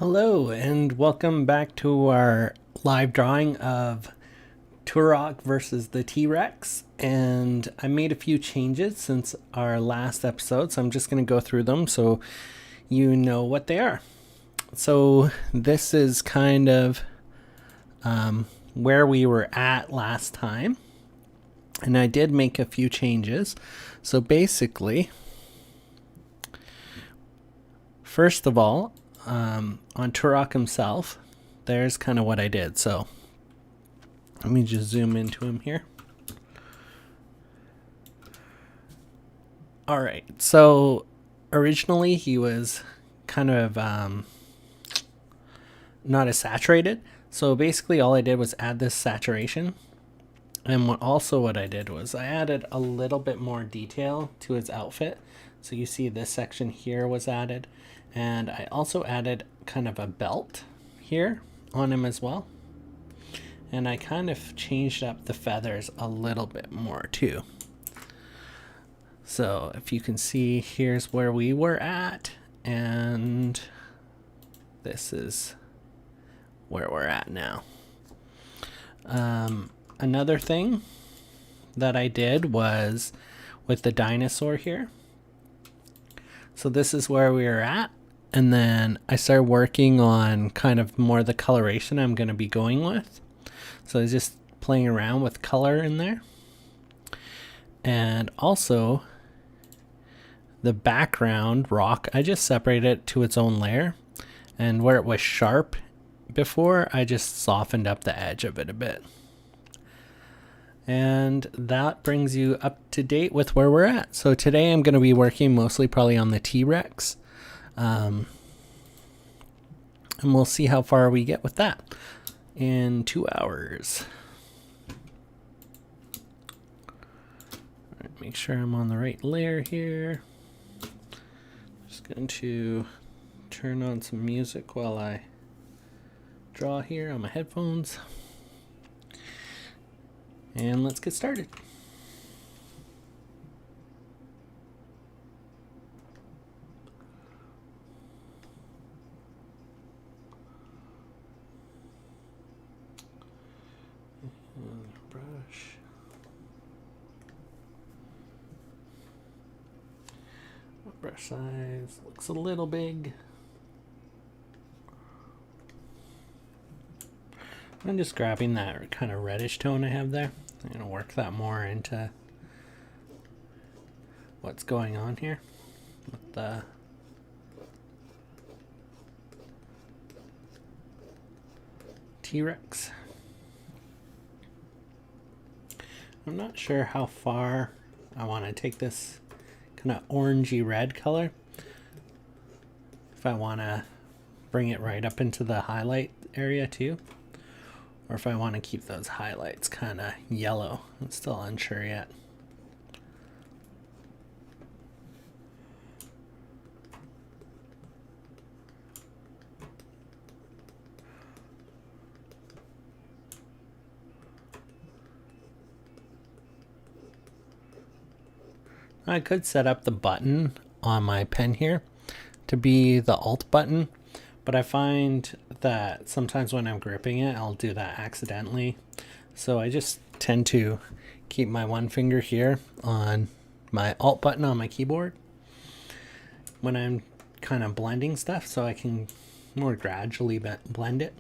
Hello, and welcome back to our live drawing of Turok versus the T-Rex. And I made a few changes since our last episode, so I'm just going to go through them so you know what they are. So this is kind of where we were at last time, and I did make a few changes. So basically, first of all, on Turok himself, there's kind of what I did. So let me just zoom into him here. All right, so originally he was kind of not as saturated. So basically all I did was add this saturation. And what I did was I added a little bit more detail to his outfit. So you see this section here was added. And I also added kind of a belt here on him as well. And I kind of changed up the feathers a little bit more too. So if you can see, here's where we were at. And this is where we're at now. Another thing that I did was with the dinosaur here. So this is where we were at. And then I started working on kind of more the coloration I'm going to be going with. So I was just playing around with color in there. And also the background rock, I just separated it to its own layer. And where it was sharp before, I just softened up the edge of it a bit. And that brings you up to date with where we're at. So today I'm going to be working mostly probably on the T-Rex. And we'll see how far we get with that in 2 hours. All right, make sure I'm on the right layer here. Just going to turn on some music while I draw here on my headphones. And let's get started. Brush. Brush size looks a little big. I'm just grabbing that kind of reddish tone I have there. I'm going to work that more into what's going on here with the T-Rex. I'm not sure how far I want to take this kind of orangey red color. If I want to bring it right up into the highlight area too. Or if I want to keep those highlights kind of yellow. I'm still unsure yet. I could set up the button on my pen here to be the Alt button, but I find that sometimes when I'm gripping it, I'll do that accidentally. So I just tend to keep my one finger here on my Alt button on my keyboard when I'm kind of blending stuff, so I can more gradually blend it.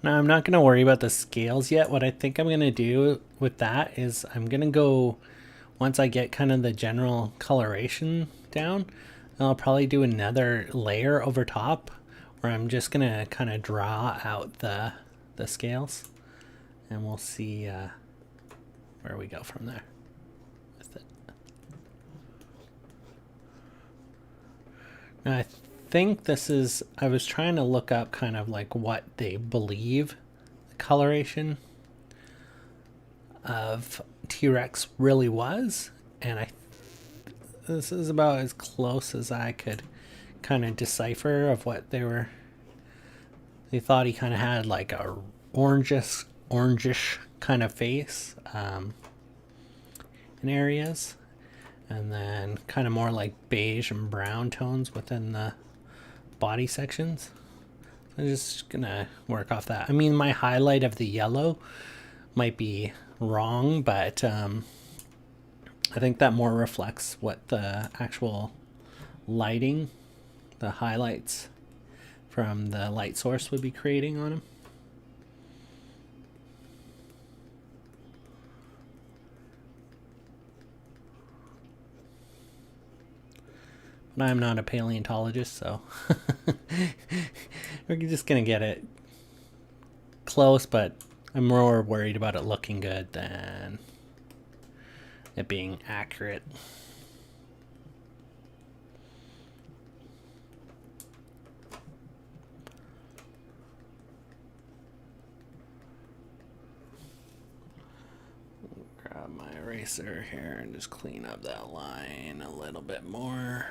Now, I'm not going to worry about the scales yet. What I think I'm going to do with that is I'm going to go, once I get kind of the general coloration down, I'll probably do another layer over top where I'm just going to kind of draw out the scales. And we'll see where we go from there with it. Now, I think this is, I was trying to look up kind of like what they believe the coloration of T-Rex really was, and I this is about as close as I could kind of decipher of what they were. They thought he kind of had like a orangish kind of face in areas, and then kind of more like beige and brown tones within the body sections. So I'm just gonna work off that. I mean, my highlight of the yellow might be wrong, but I think that more reflects what the actual lighting, the highlights from the light source would be creating on him. But I'm not a paleontologist, so we're just gonna get it close, but I'm more worried about it looking good than it being accurate. Grab my eraser here and just clean up that line a little bit more.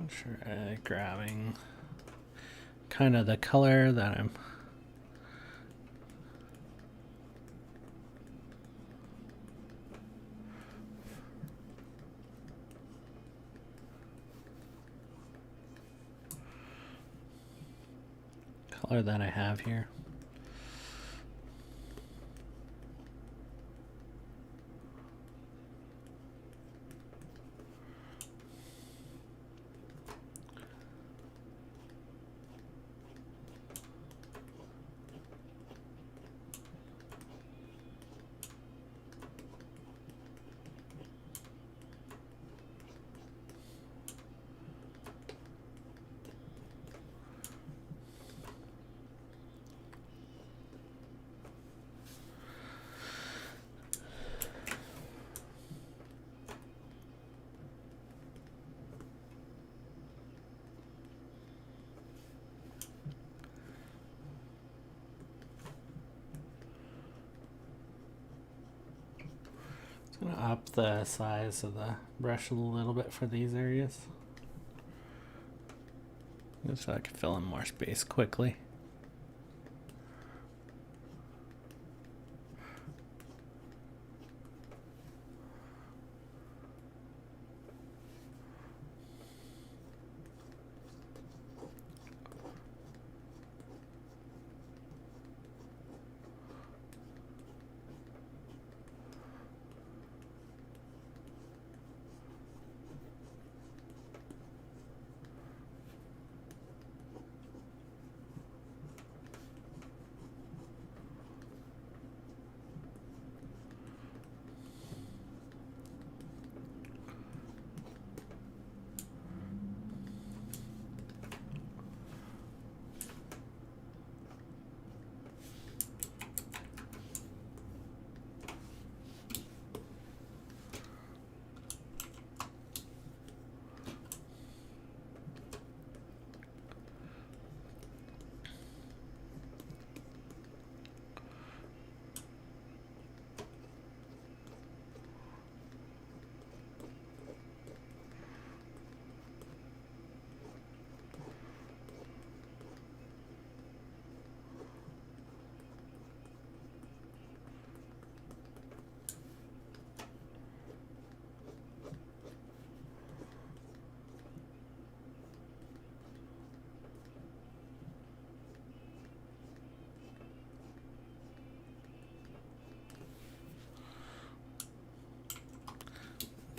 Try grabbing kind of the color that I'm I have here. I'm gonna up the size of the brush a little bit for these areas, just so I can fill in more space quickly.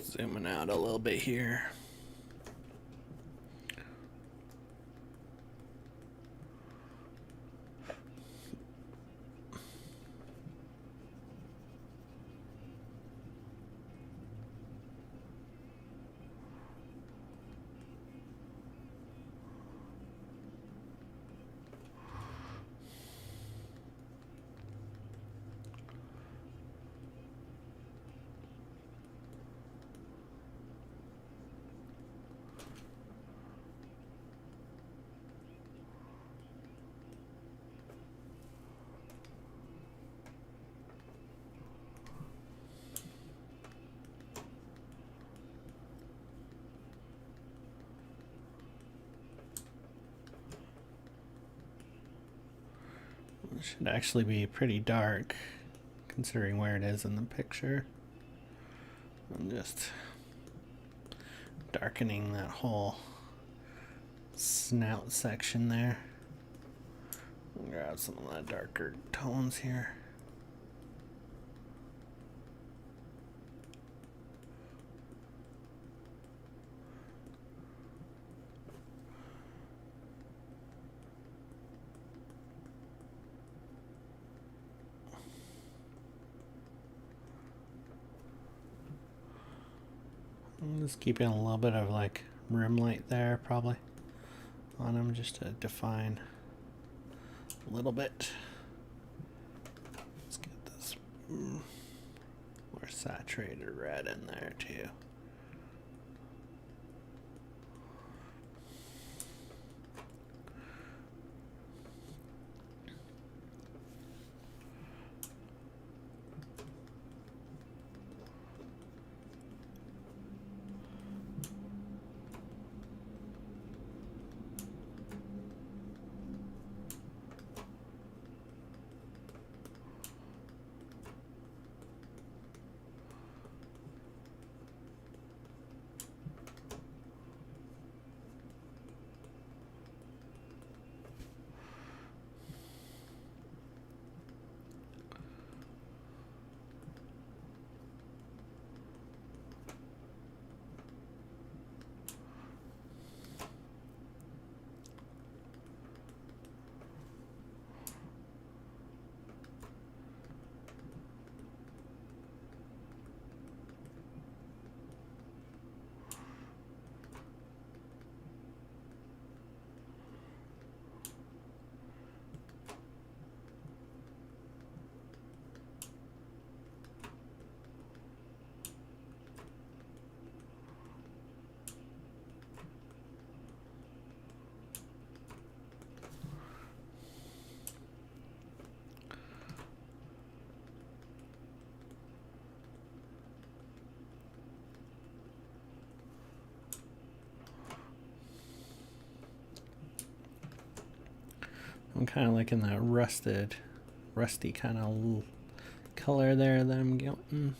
Zooming out a little bit here. It should actually be pretty dark considering where it is in the picture. I'm just darkening that whole snout section there. I'll grab some of the darker tones here. I'm just keeping a little bit of like rim light there probably on them just to define a little bit. Let's get this more saturated red in there too. I'm kind of liking that rusty kind of color there that I'm getting.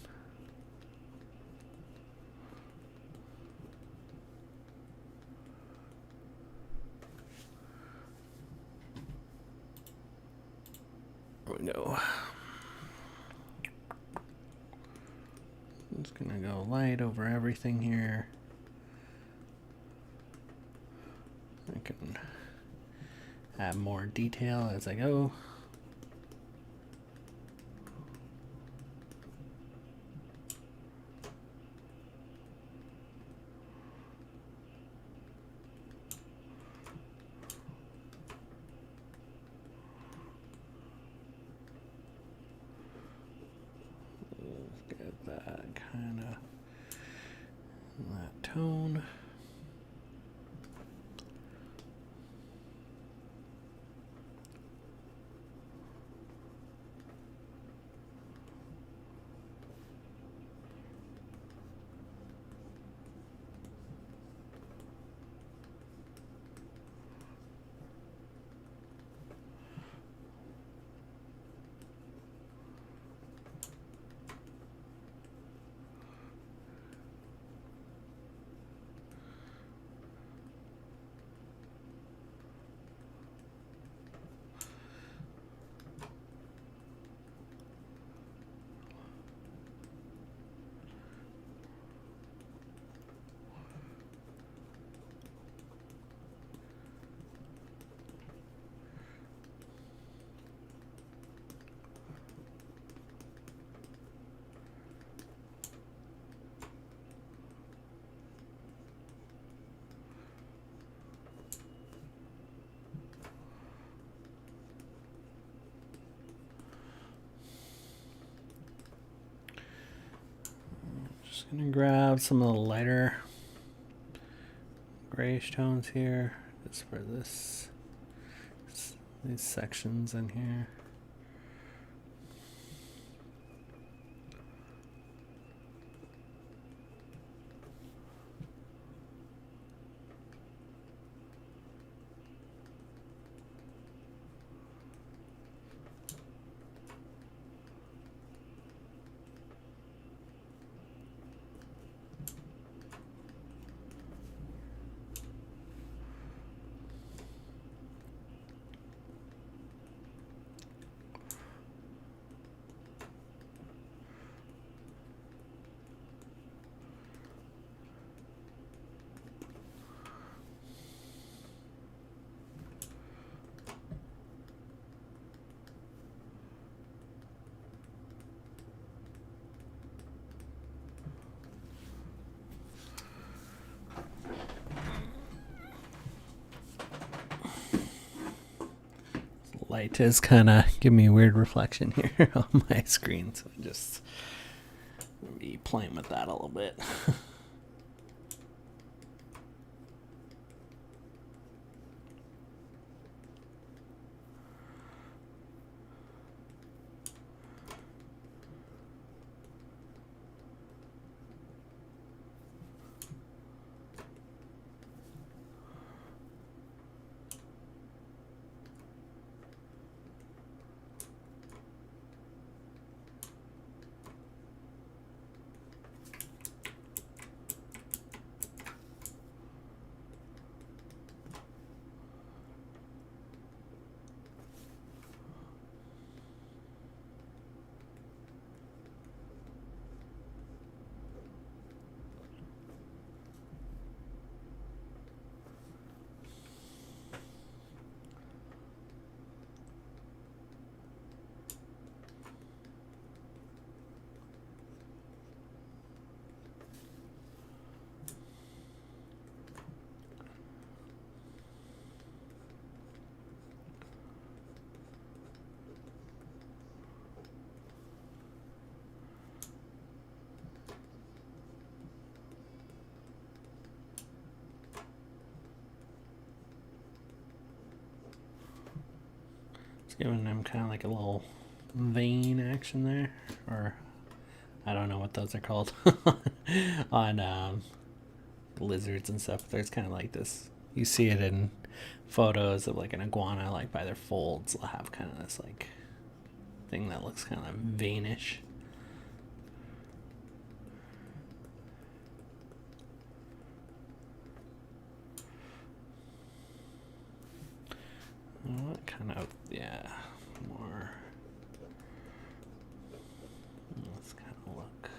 There we go. I'm just gonna go light over everything here. I can add more detail as I go. Get that kind of that tone. Just gonna grab some of the lighter grayish tones here, just for these sections in here. light is kind of giving me a weird reflection here on my screen, so I just be playing with that a little bit. Giving them kind of like a little vein action there, or I don't know what those are called on lizards and stuff. There's kind of like this. You see it in photos of like an iguana, like by their folds, they'll have kind of this like thing that looks kind of veinish. What kind of, yeah, more. Let's kind of look.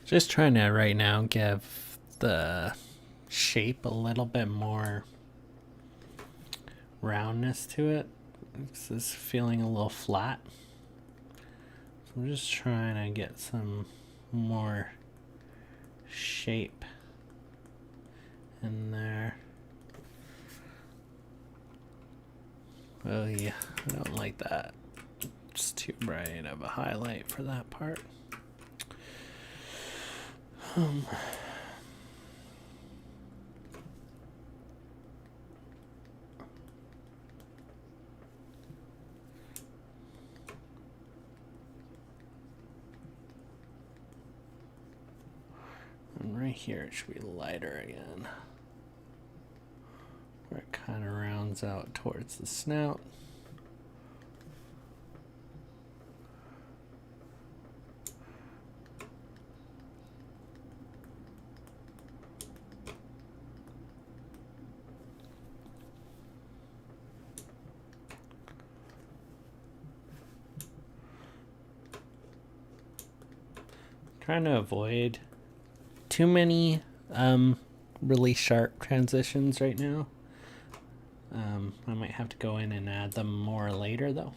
Just trying to right now give the shape a little bit more roundness to it. This is feeling a little flat. So I'm just trying to get some more shape in there. Oh yeah, I don't like that. It's too bright of a highlight for that part. And right here it should be lighter again, where it kind of rounds out towards the snout. Trying to avoid too many really sharp transitions right now. I might have to go in and add them more later though.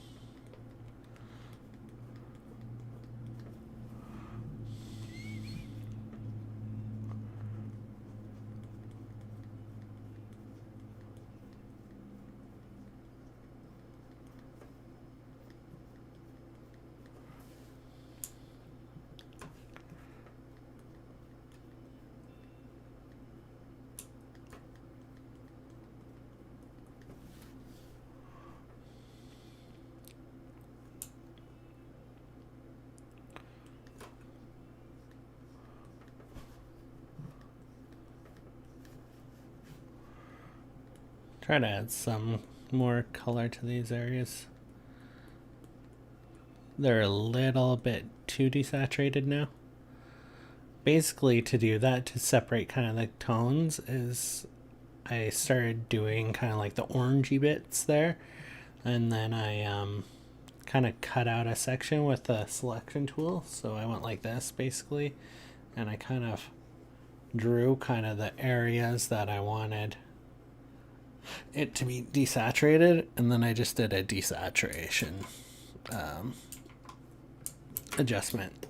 Try to add some more color to these areas. They're a little bit too desaturated now. Basically, to do that, to separate kind of the tones, is I started doing kind of like the orangey bits there, and then I kind of cut out a section with the selection tool. So I went like this basically, and I kind of drew kind of the areas that I wanted it to be desaturated, and then I just did a desaturation adjustment.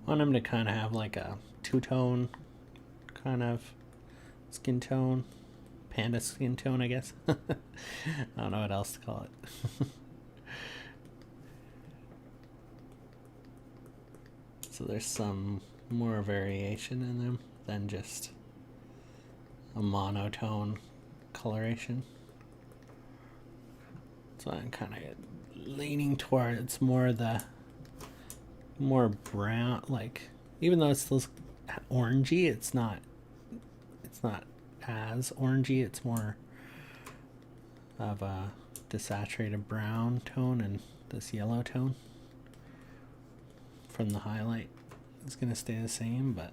Want them to kind of have like a two-tone kind of skin tone, panda skin tone, I guess. I don't know what else to call it. So there's some more variation in them than just a monotone coloration. So I'm kind of leaning towards more the more brown, like, even though it's still orangey, it's not as orangey. It's more of a desaturated brown tone, and this yellow tone from the highlight is going to stay the same, but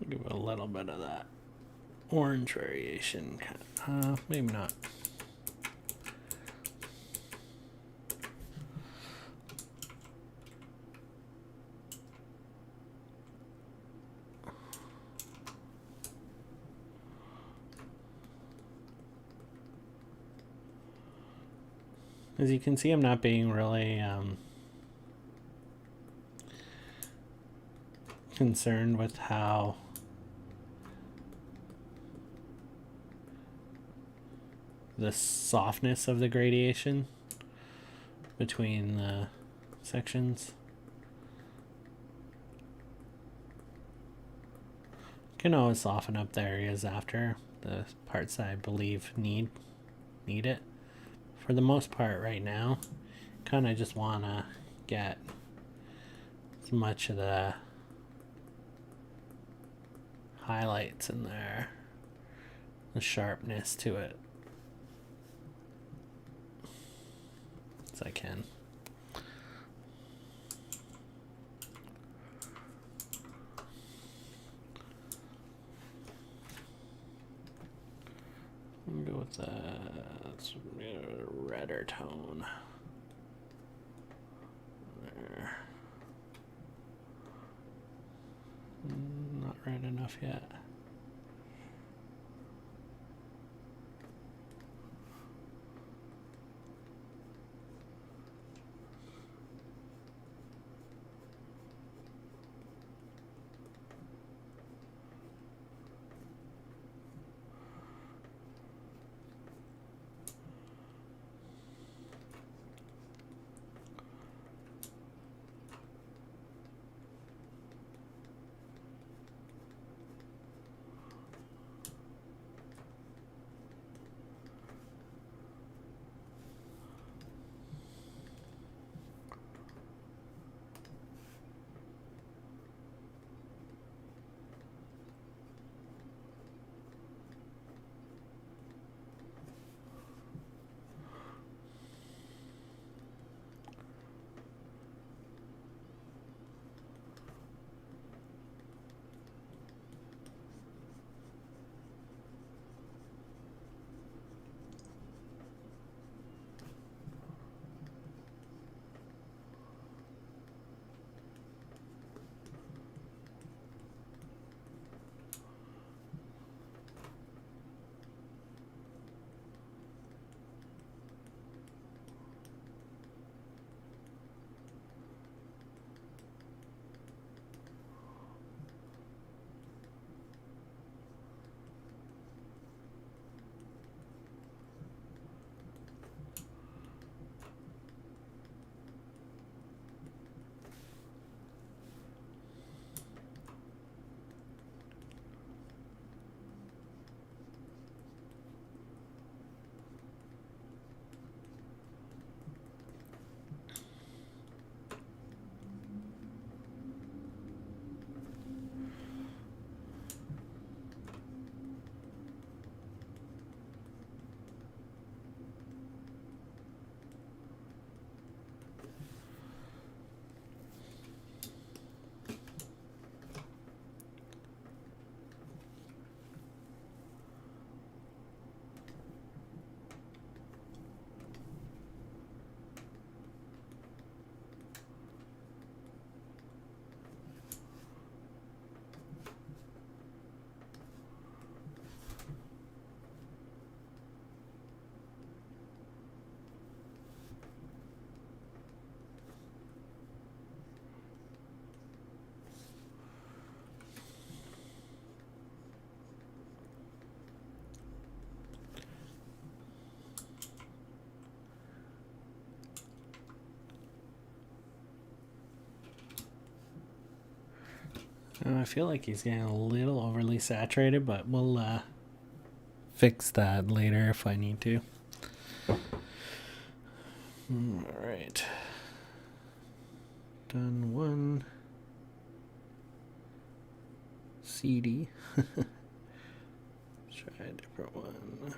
Give it a little bit of that orange variation. Maybe not. As you can see, I'm not being really concerned with how the softness of the gradation between the sections. Can always soften up the areas after the parts that I believe need it. For the most part right now, kind of just want to get as much of the highlights in there, the sharpness to it as I can. I'm gonna go with the redder tone. There. Not red enough yet. I feel like he's getting a little overly saturated, but we'll fix that later if I need to. All right. Done one. CD. Try a different one.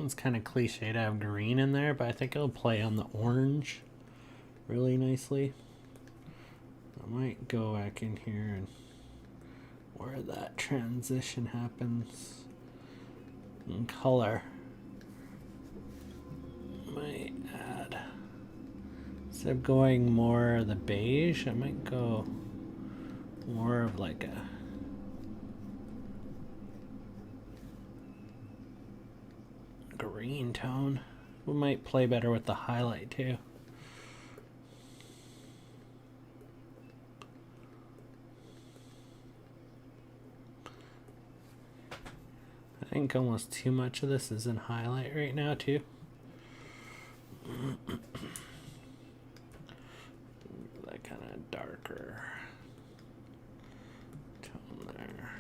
It's kind of cliche to have green in there, but I think it'll play on the orange really nicely. I might go back in here and where that transition happens in color. Might add, instead of going more of the beige, I might go more of like a green tone. We might play better with the highlight too. I think almost too much of this is in highlight right now too. That kind of darker tone there.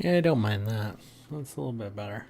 Yeah, I don't mind that. That's a little bit better.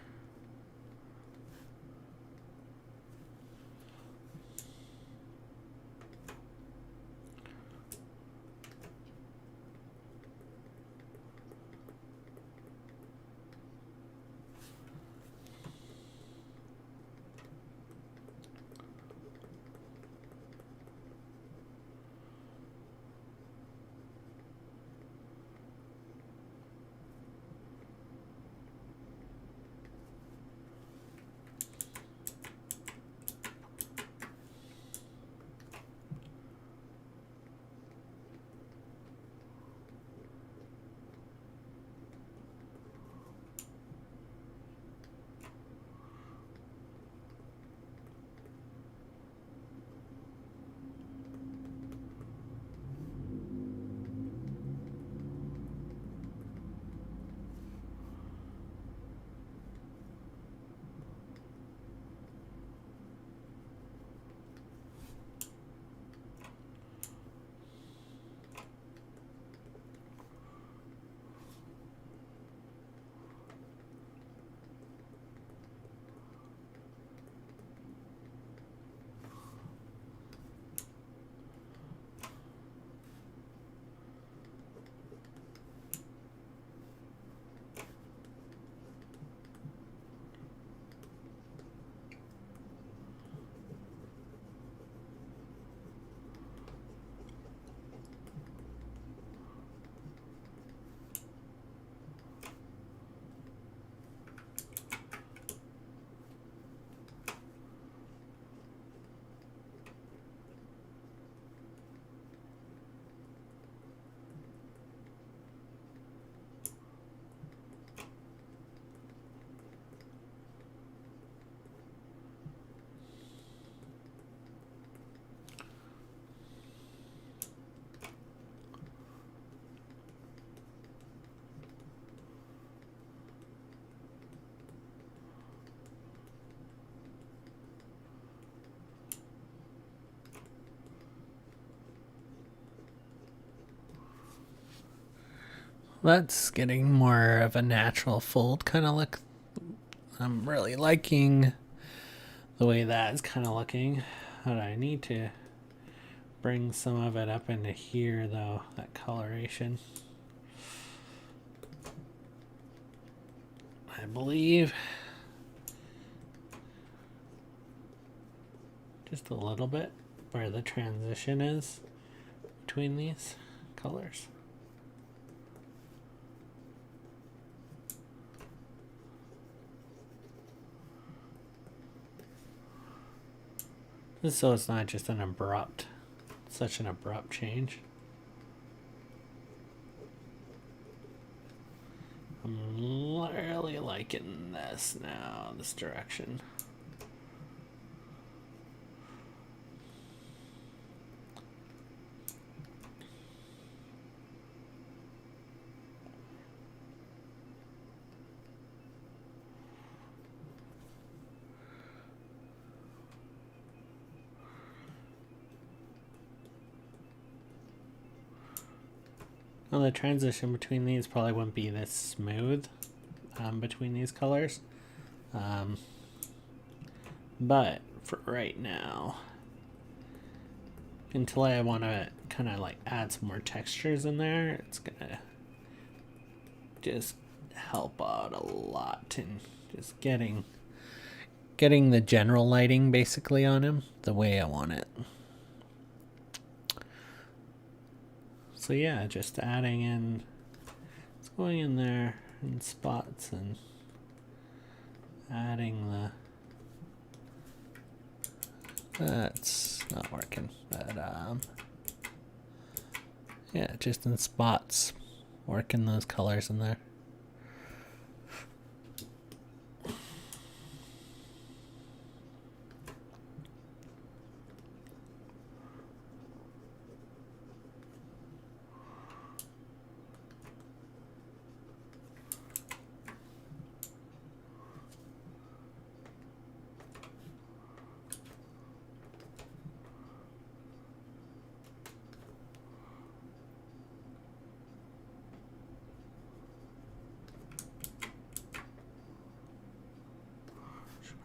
That's getting more of a natural fold kind of look. I'm really liking the way that is kind of looking. But I need to bring some of it up into here though, that coloration. I believe just a little bit where the transition is between these colors. Just so it's not just such an abrupt change. I'm really liking this now, this direction. Well, the transition between these probably wouldn't be this smooth between these colors. But for right now, until I want to kind of like add some more textures in there, it's gonna just help out a lot in just getting the general lighting basically on him the way I want it. So yeah, just adding in, it's going in there in spots and adding the, that's not working, but yeah, just in spots, working those colors in there.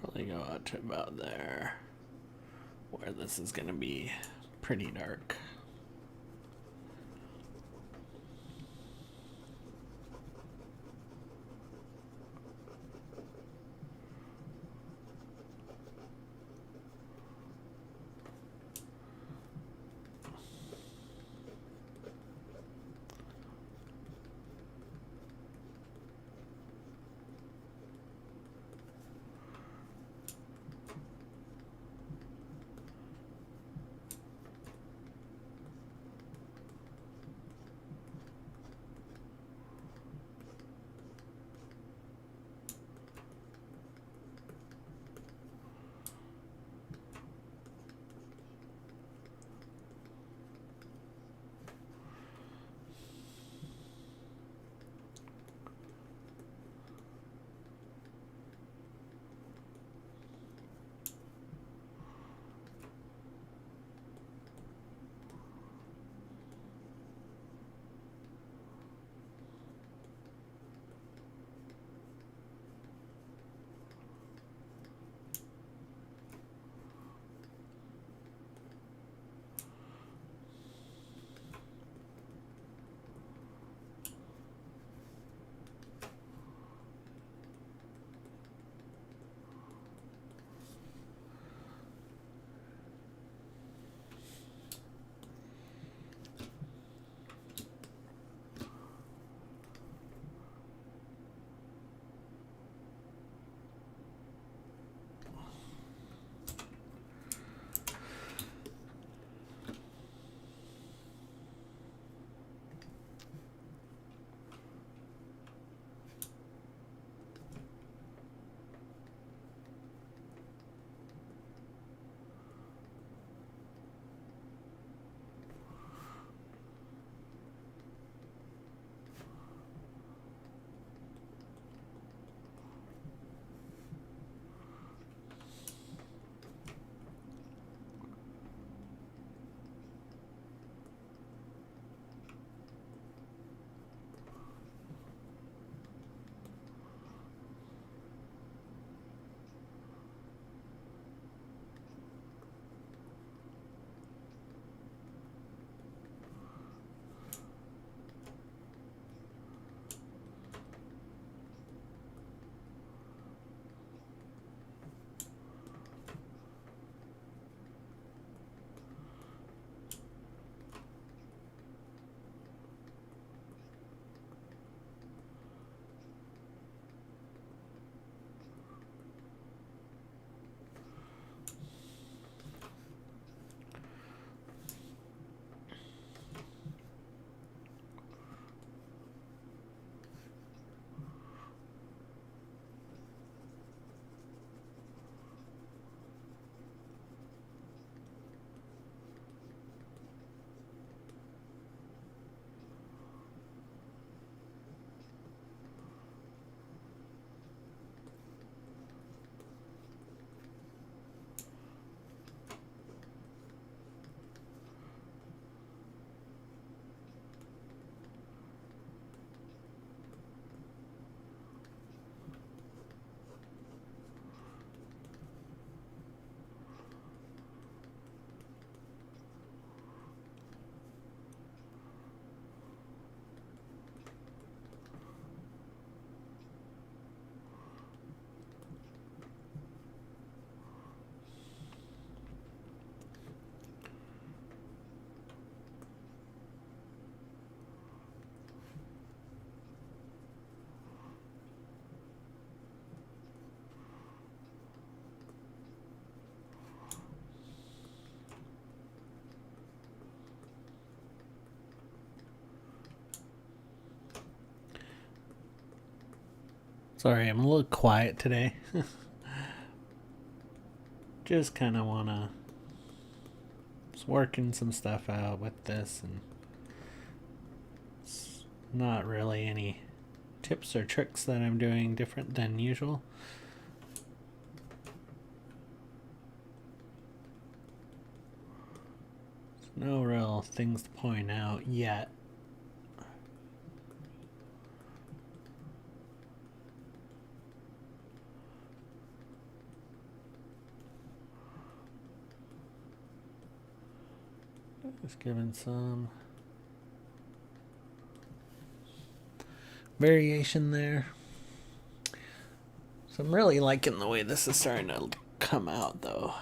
Probably go out to about there, where this is going to be pretty dark. Sorry, I'm a little quiet today. Just kind of want to just working some stuff out with this, and it's not really any tips or tricks that I'm doing different than usual. There's no real things to point out yet. Just giving some variation there. So I'm really liking the way this is starting to come out, though.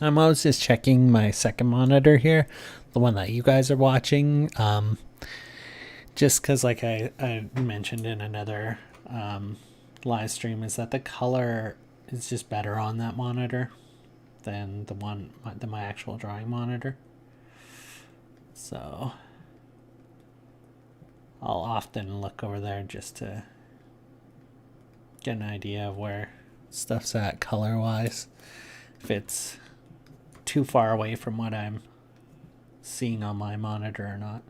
I'm always just checking my second monitor here, the one that you guys are watching, just because, like I mentioned in another live stream, is that the color is just better on that monitor than my actual drawing monitor. So I'll often look over there just to get an idea of where stuff's at color-wise, if it's too far away from what I'm seeing on my monitor or not.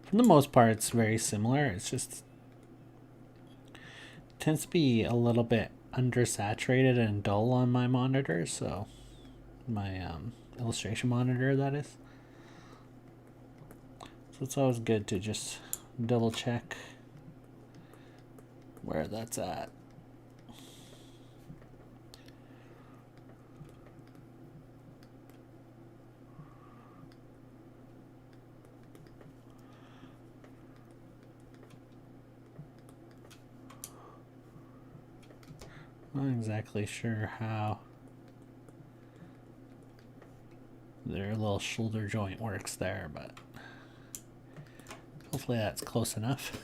For the most part, it's very similar. It's just it tends to be a little bit undersaturated and dull on my monitor, so my illustration monitor, that is. So it's always good to just double check where that's at. Not exactly sure how their little shoulder joint works there, but hopefully that's close enough.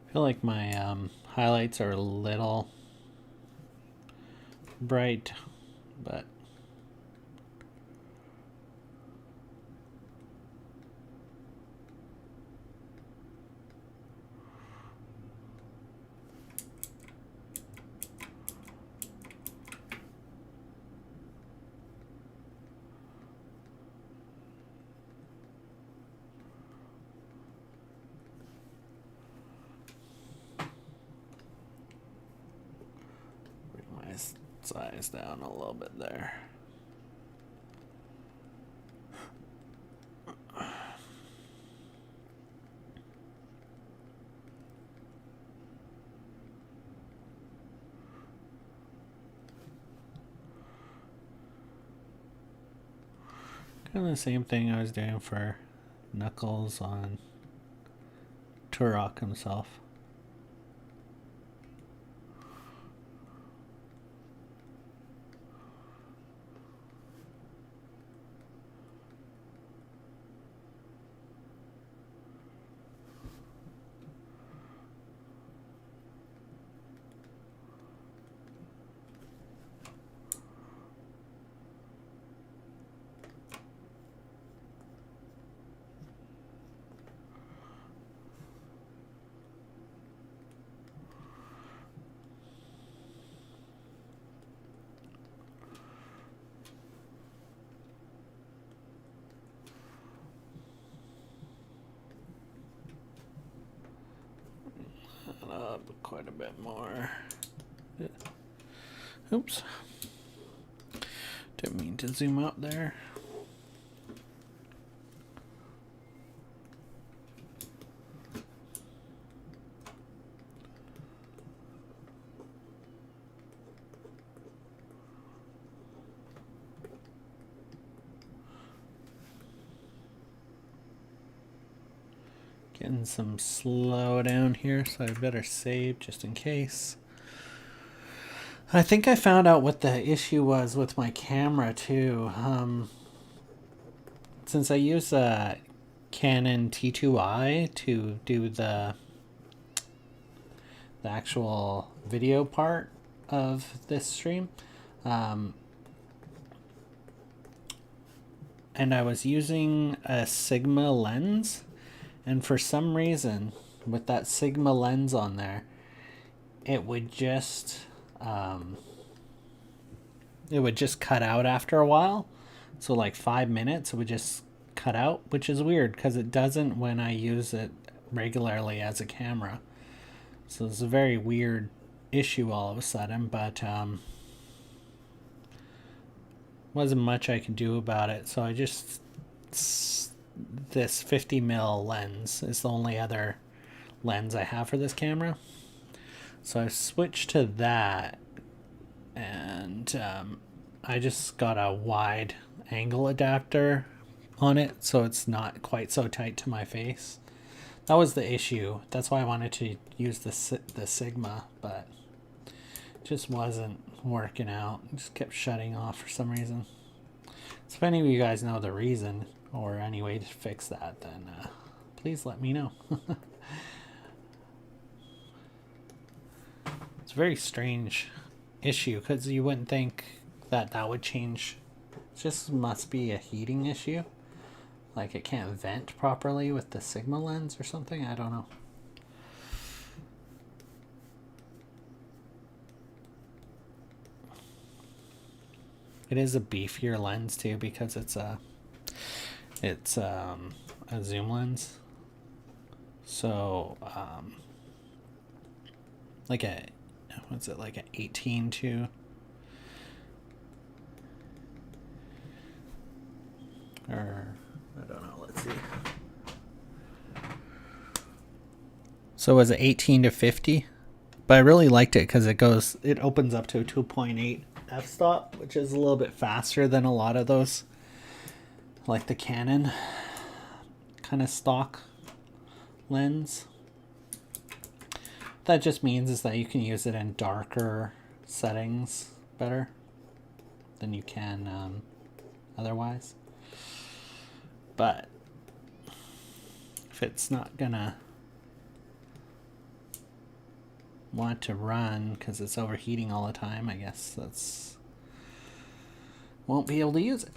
I feel like my highlights are a little bright, but bring my size down a little bit there. Kind of the same thing I was doing for Knuckles on Turok himself. quite a bit more. Oops. Didn't mean to zoom out there. Getting some slow down here, so I better save just in case. I think I found out what the issue was with my camera too. Since I use a Canon T2i to do the actual video part of this stream, and I was using a Sigma lens. And for some reason, with that Sigma lens on there, it would just cut out after a while. So like 5 minutes, it would just cut out, which is weird because it doesn't when I use it regularly as a camera. So it's a very weird issue all of a sudden, but wasn't much I could do about it. So I just... this 50mm lens is the only other lens I have for this camera, so I switched to that, and I just got a wide angle adapter on it so it's not quite so tight to my face. That was the issue. That's why I wanted to use the Sigma, but it just wasn't working out. It just kept shutting off for some reason. So if any of you guys know the reason or any way to fix that, then please let me know. It's a very strange issue because you wouldn't think that that would change. It just must be a heating issue. Like it can't vent properly with the Sigma lens or something. I don't know. It is a beefier lens too because it's a zoom lens. So like a, what's it, like an 18 to, or I don't know, let's see. So was it 18 to 50? But I really liked it because it opens up to a 2.8 f-stop, which is a little bit faster than a lot of those, like the Canon kind of stock lens. That just means is that you can use it in darker settings better than you can otherwise. But if it's not gonna want to run because it's overheating all the time, I guess that's won't be able to use it.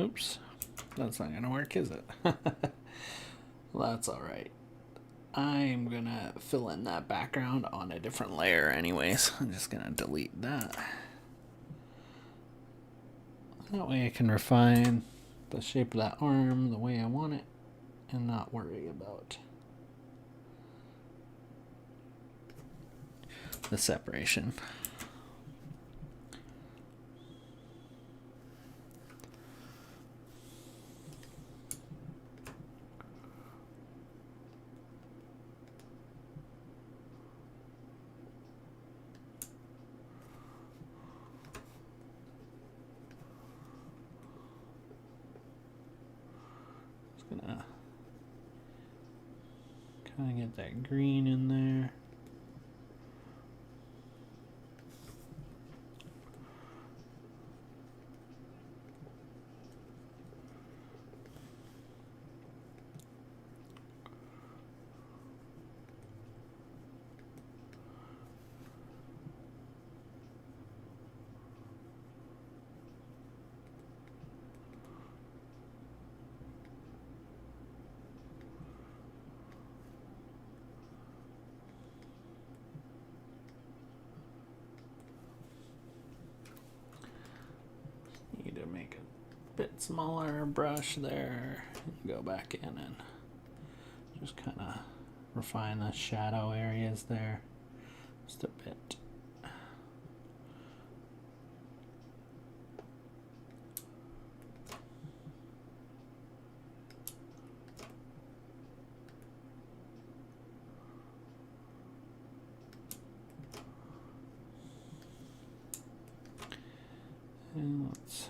Oops, that's not gonna work, is it? Well, that's all right. I'm gonna fill in that background on a different layer anyways. I'm just gonna delete that. That way I can refine the shape of that arm the way I want it and not worry about the separation. Just gonna kind of get that green in there. Need to make a bit smaller brush there. Go back in and just kind of refine the shadow areas there just a bit. And let's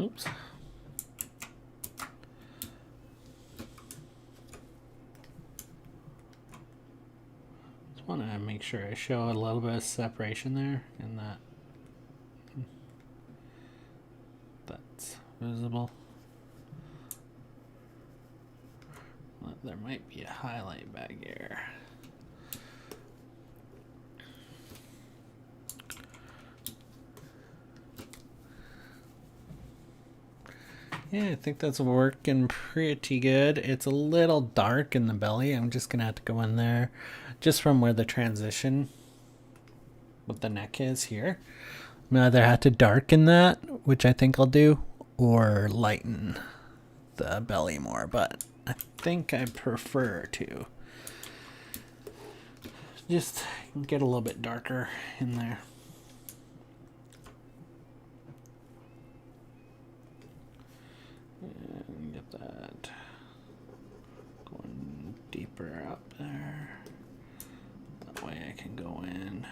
Oops. Just want to make sure I show a little bit of separation there in that. That's visible. Well, there might be a highlight back here. Yeah, I think that's working pretty good. It's a little dark in the belly. I'm just gonna have to go in there just from where the transition with the neck is here. I'm gonna either have to darken that, which I think I'll do, or lighten the belly more, but I think I prefer to just get a little bit darker in there. And get that going deeper up there. That way I can go in.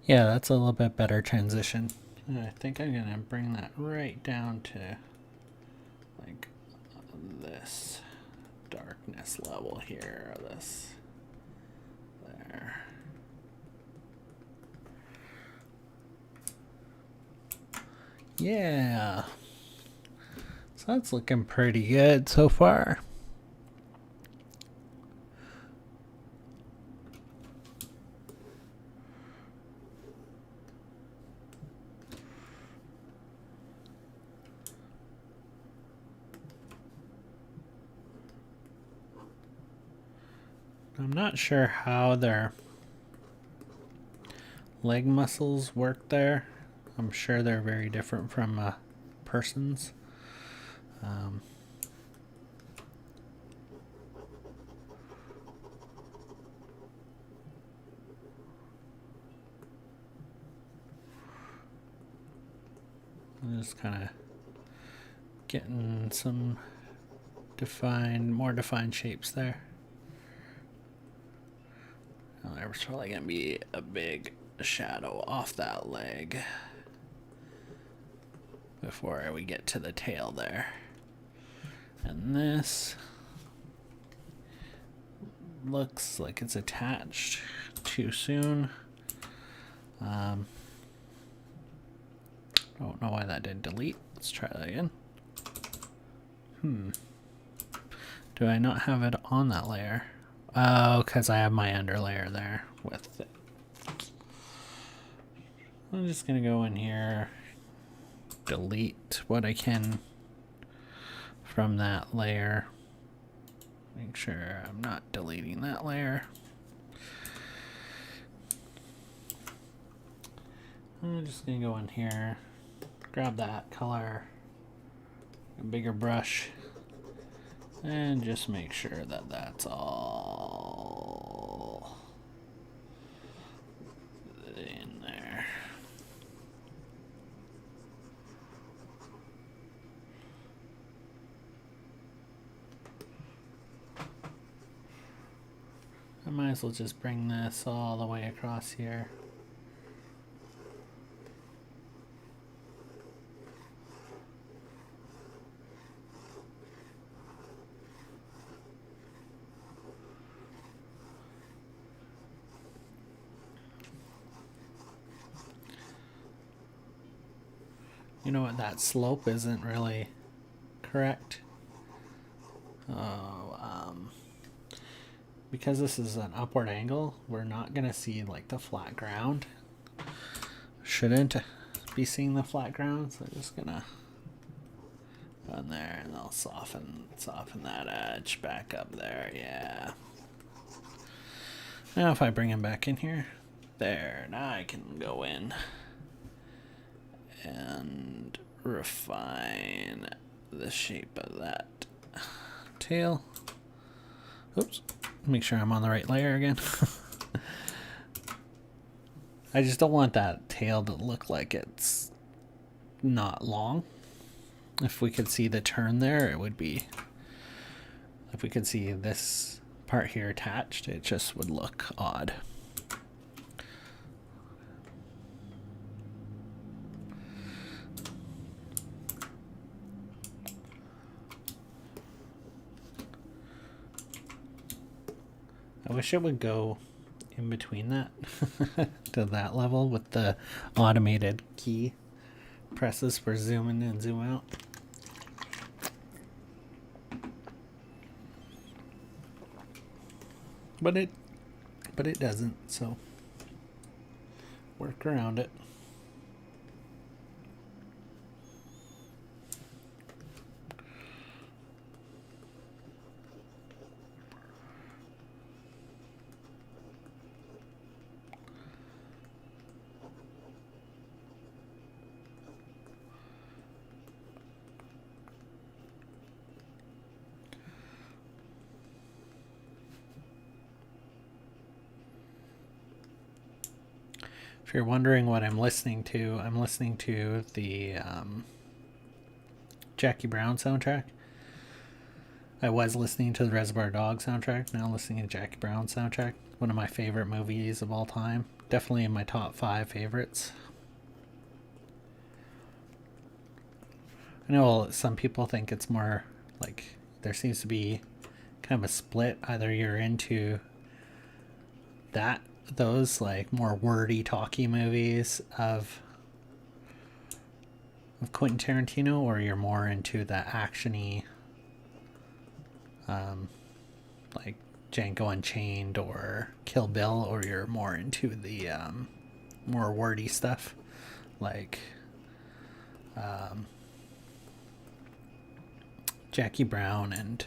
Yeah, that's a little bit better transition. And I think I'm gonna bring that right down to like this darkness level here, or this there. Yeah. So that's looking pretty good so far. I'm not sure how their leg muscles work there. I'm sure they're very different from a person's. I'm just kind of getting some more defined shapes there. Well, there's probably going to be a big shadow off that leg before we get to the tail there. And this looks like it's attached too soon. Don't know why that didn't delete. Let's try that again. Do I not have it on that layer? Oh, because I have my under layer there with it. I'm just going to go in here, delete what I can from that layer. Make sure I'm not deleting that layer. I'm just going to go in here, grab that color, a bigger brush, and just make sure that that's all in there. I might as well just bring this all the way across here. You know what, that slope isn't really correct. Because this is an upward angle, we're not gonna see like the flat ground. Shouldn't be seeing the flat ground, so I'm just gonna go in there and I'll soften that edge back up there. Yeah. Now if I bring him back in here, there, now I can go in and refine the shape of that tail. Oops. make sure I'm on the right layer again. I just don't want that tail to look like it's not long. If we could see the turn there, it would be, if we could see this part here attached, it just would look odd. I wish it would go in between that to that level with the automated key presses for zoom in and zoom out. But it doesn't, so work around it. If you're wondering what I'm listening to the Jackie Brown soundtrack. I was listening to the Reservoir Dogs soundtrack, now listening to Jackie Brown soundtrack. One of my favorite movies of all time. Definitely in my top 5 favorites. I know some people think it's more like, there seems to be kind of a split. Either you're into those like more wordy, talky movies of Quentin Tarantino, or you're more into the actiony, like Django Unchained or Kill Bill, or you're more into the more wordy stuff like Jackie Brown and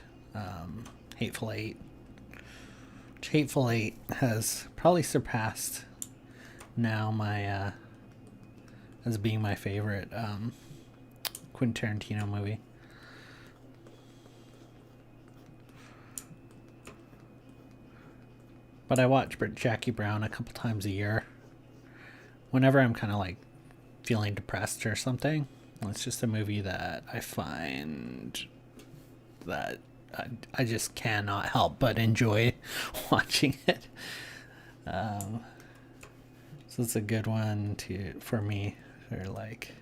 Hateful Eight. Hateful Eight has probably surpassed now my as being my favorite Quentin Tarantino movie. But I watch Jackie Brown a couple times a year. Whenever I'm kind of like feeling depressed or something, it's just a movie that I find that I just cannot help but enjoy watching it. So it's a good one for me. Or like,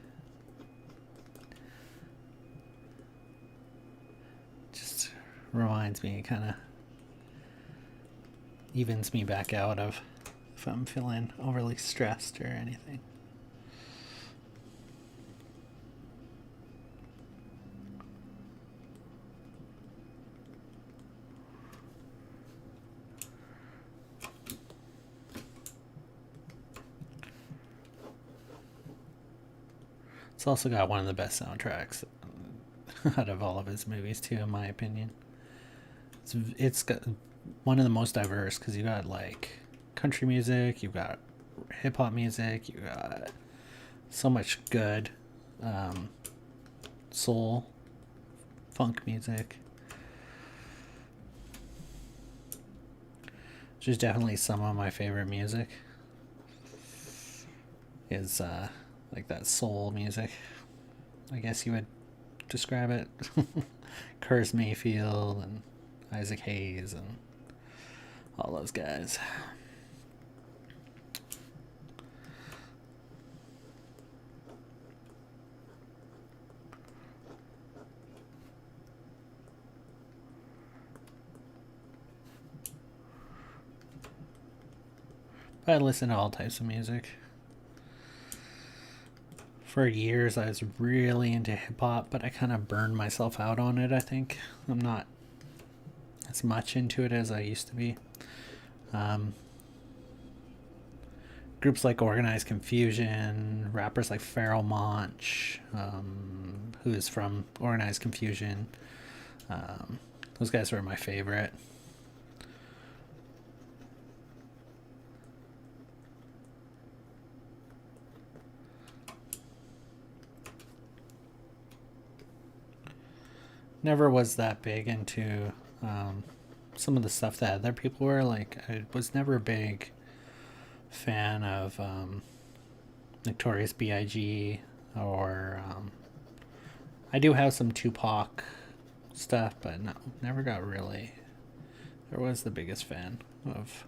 just reminds me, kind of evens me back out of if I'm feeling overly stressed or anything. It's also got one of the best soundtracks out of all of his movies too, in my opinion. It's got one of the most diverse, because you got like country music, you've got hip hop music, you got so much good soul, funk music. Which is definitely some of my favorite music. Is like that soul music, I guess you would describe it. Curtis Mayfield and Isaac Hayes and all those guys. But I listen to all types of music. For years I was really into hip hop, but I kind of burned myself out on it, I think. I'm not as much into it as I used to be. Groups like Organized Confusion, rappers like Pharoah Monch, who is from Organized Confusion. Those guys were my favorite. Never was that big into some of the stuff that other people were. Like, I was never a big fan of Notorious B.I.G. or I do have some Tupac stuff, but no, never got really. There was the biggest fan of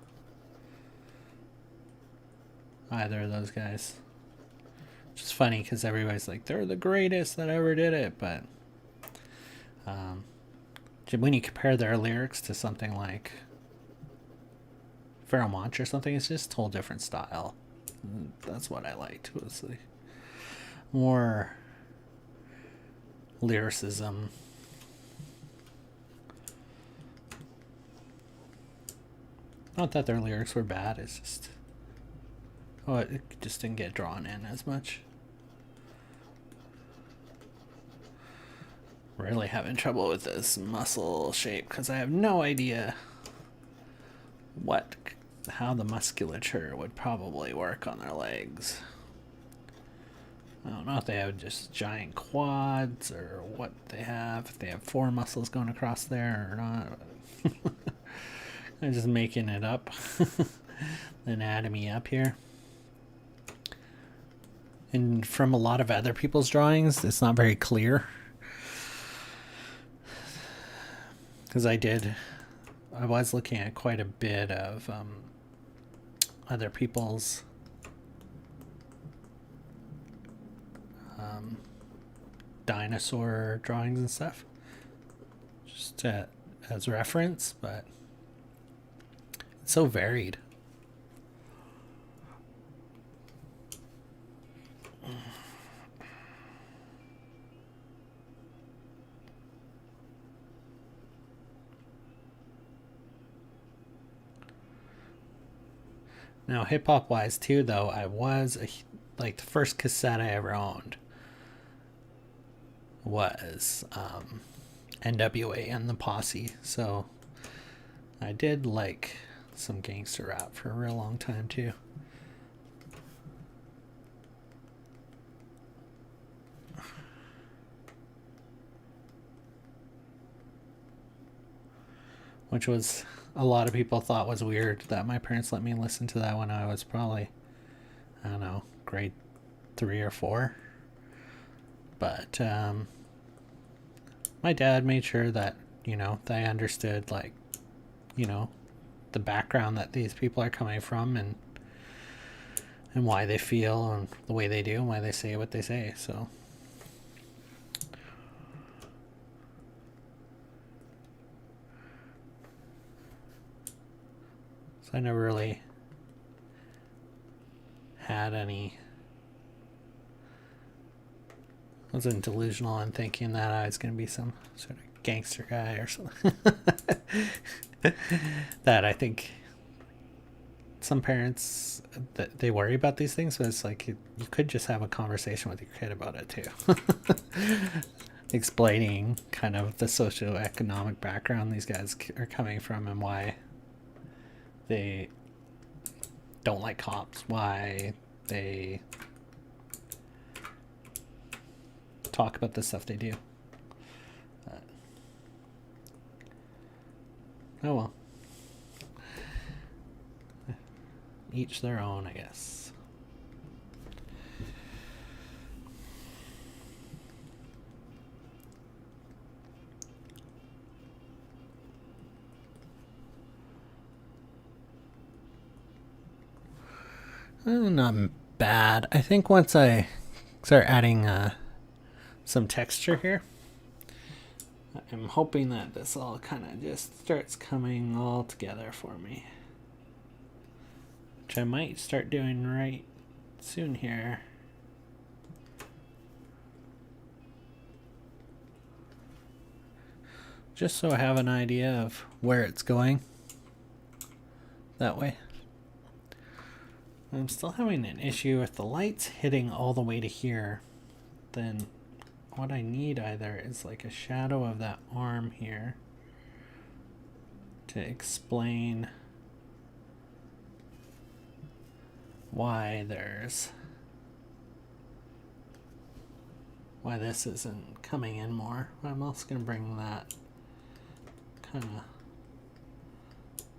either of those guys. Which is funny because everybody's like, they're the greatest that ever did it, but when you compare their lyrics to something like Pharoah Monch or something, it's just a whole different style. That's what I liked, was like more lyricism. Not that their lyrics were bad, it's just, oh, it just didn't get drawn in as much. Really having trouble with this muscle shape because I have no idea how the musculature would probably work on their legs. I don't know if they have just giant quads or what they have, if they have 4 muscles going across there or not. I'm just making it up. The anatomy up here. And from a lot of other people's drawings, it's not very clear. Because I was looking at quite a bit of other people's dinosaur drawings and stuff, just as reference, but it's so varied. Now, hip hop wise too, though, I was like the first cassette I ever owned was NWA and the Posse. So I did like some gangster rap for a real long time too. Which was, a lot of people thought was weird that my parents let me listen to that when I was probably, I don't know, grade 3 or 4. But my dad made sure that, they understood, like, the background that these people are coming from and why they feel and the way they do and why they say what they say. So I never really had any, wasn't delusional in thinking that I was going to be some sort of gangster guy or something. That I think some parents, that they worry about these things, but it's like you could just have a conversation with your kid about it too. Explaining kind of the socioeconomic background these guys are coming from and why they don't like cops, why they talk about the stuff they do. Oh well. Each their own, I guess. Not bad. I think once I start adding some texture here, I'm hoping that this all kind of just starts coming all together for me. Which I might start doing right soon here. Just so I have an idea of where it's going. That way. I'm still having an issue with the lights hitting all the way to here. Then what I need either is like a shadow of that arm here to explain why this isn't coming in more. I'm also going to bring that kind of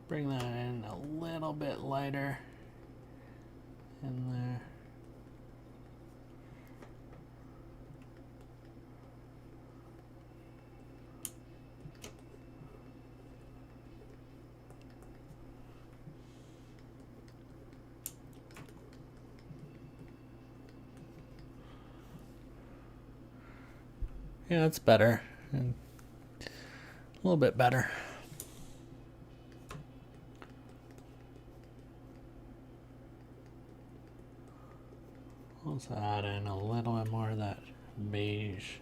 Bring that in a little bit lighter in there. Yeah, that's better. And a little bit better. Let's add in a little bit more of that beige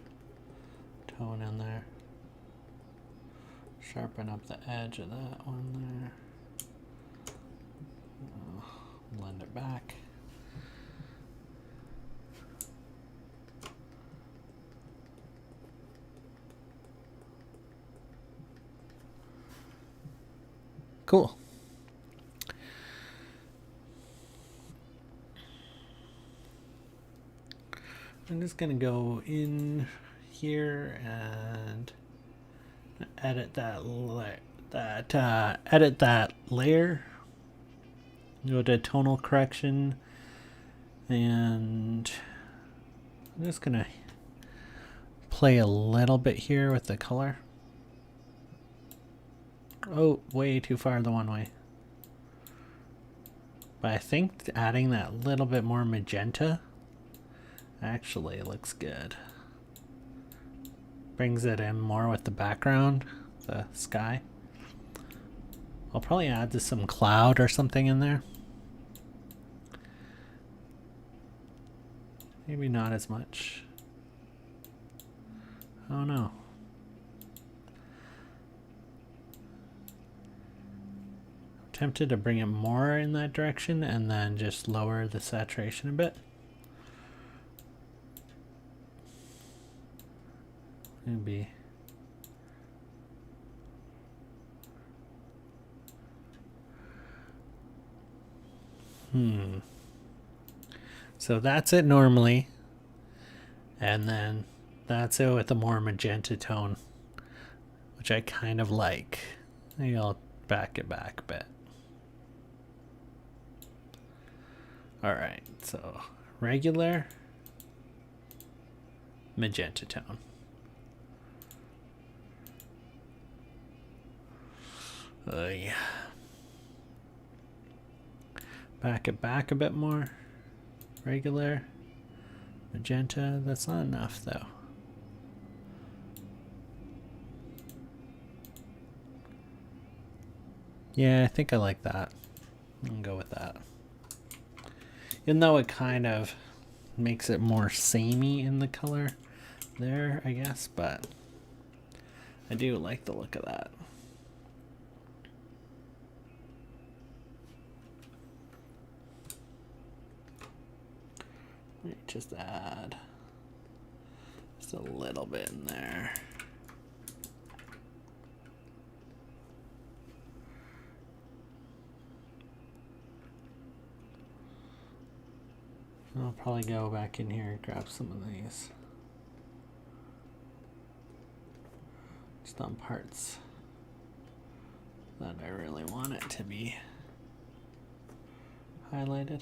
tone in there. Sharpen up the edge of that one there. Blend it back. Cool. I'm just gonna go in here and edit that edit that layer. Go to tonal correction, and I'm just gonna play a little bit here with the color. Oh, way too far the one way. But I think adding that little bit more magenta actually looks good. Brings it in more with the background, the sky. I'll probably add some cloud or something in there. Maybe not as much. I don't know. I'm tempted to bring it more in that direction and then just lower the saturation a bit. Maybe. So that's it normally. And then that's it with a more magenta tone, which I kind of like. Maybe I'll back it back a bit. Alright, so regular magenta tone. Yeah. Back it back a bit more. Regular magenta. That's not enough though. Yeah, I think I like that. I'm gonna go with that. Even though it kind of makes it more samey in the color there, I guess, but I do like the look of that. Let me just add just a little bit in there. I'll probably go back in here and grab some of these. Just on parts that I really want it to be highlighted.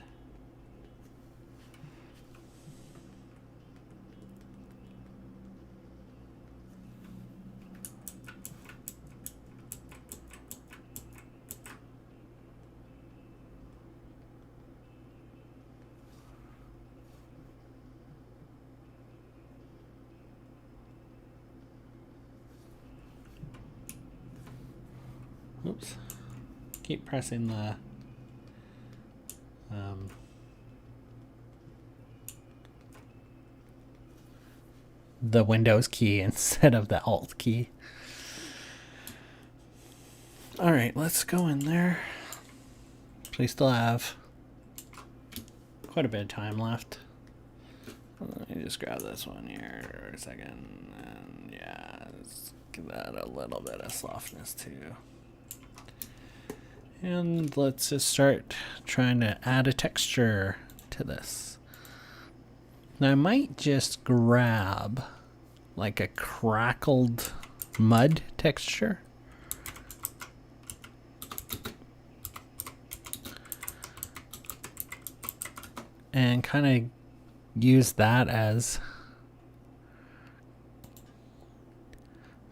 Oops. Keep pressing the Windows key instead of the Alt key. All right, let's go in there. We still have quite a bit of time left. Let me just grab this one here a second. And yeah, let's give that a little bit of softness too. And let's just start trying to add a texture to this. Now I might just grab like a crackled mud texture. and kind of use that as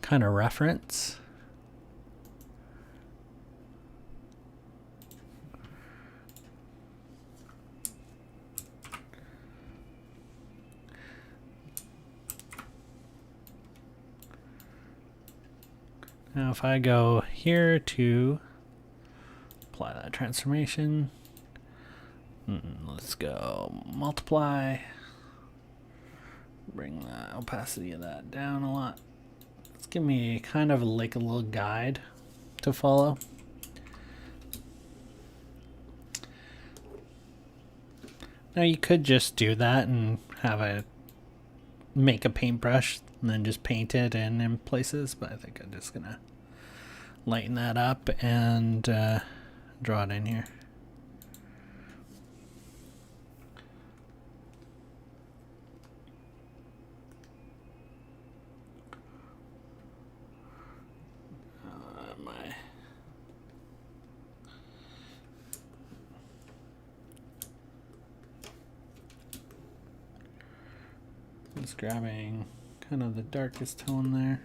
kind of reference. Now if I go here to apply that transformation, let's go multiply, bring the opacity of that down a lot. Let's give me kind of like a little guide to follow. Now you could just do that and make a paintbrush and then just paint it in places, but I think I'm just gonna lighten that up and draw it in here. Just grabbing kind of the darkest tone there.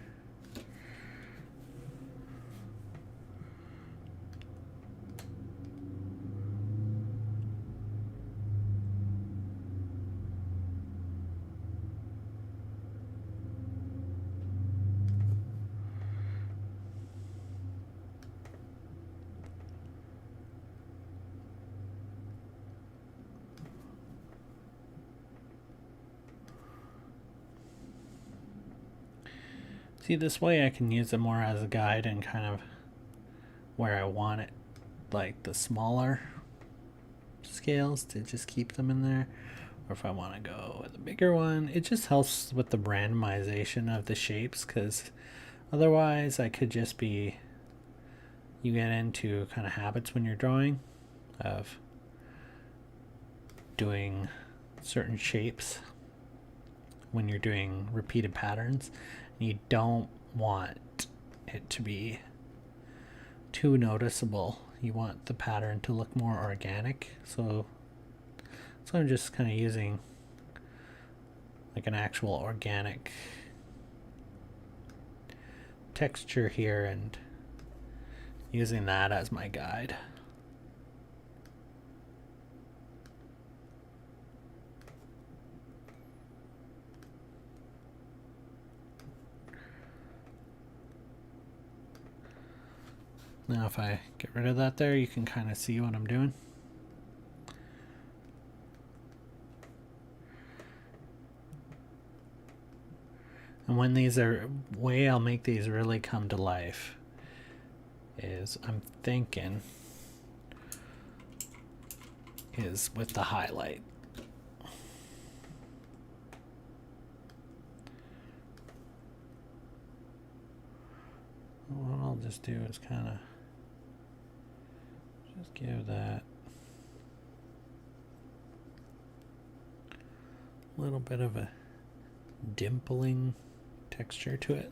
See, this way I can use it more as a guide and kind of where I want it, like the smaller scales, to just keep them in there. Or if I want to go with a bigger one, it just helps with the randomization of the shapes, because otherwise I could just be, you get into kind of habits when you're drawing of doing certain shapes when you're doing repeated patterns. You don't want it to be too noticeable. You want the pattern to look more organic. So I'm just kind of using like an actual organic texture here and using that as my guide. Now if I get rid of that there, you can kind of see what I'm doing. And when these are, way I'll make these really come to life is, I'm thinking, is with the highlight. What I'll just do is kind of just give that a little bit of a dimpling texture to it.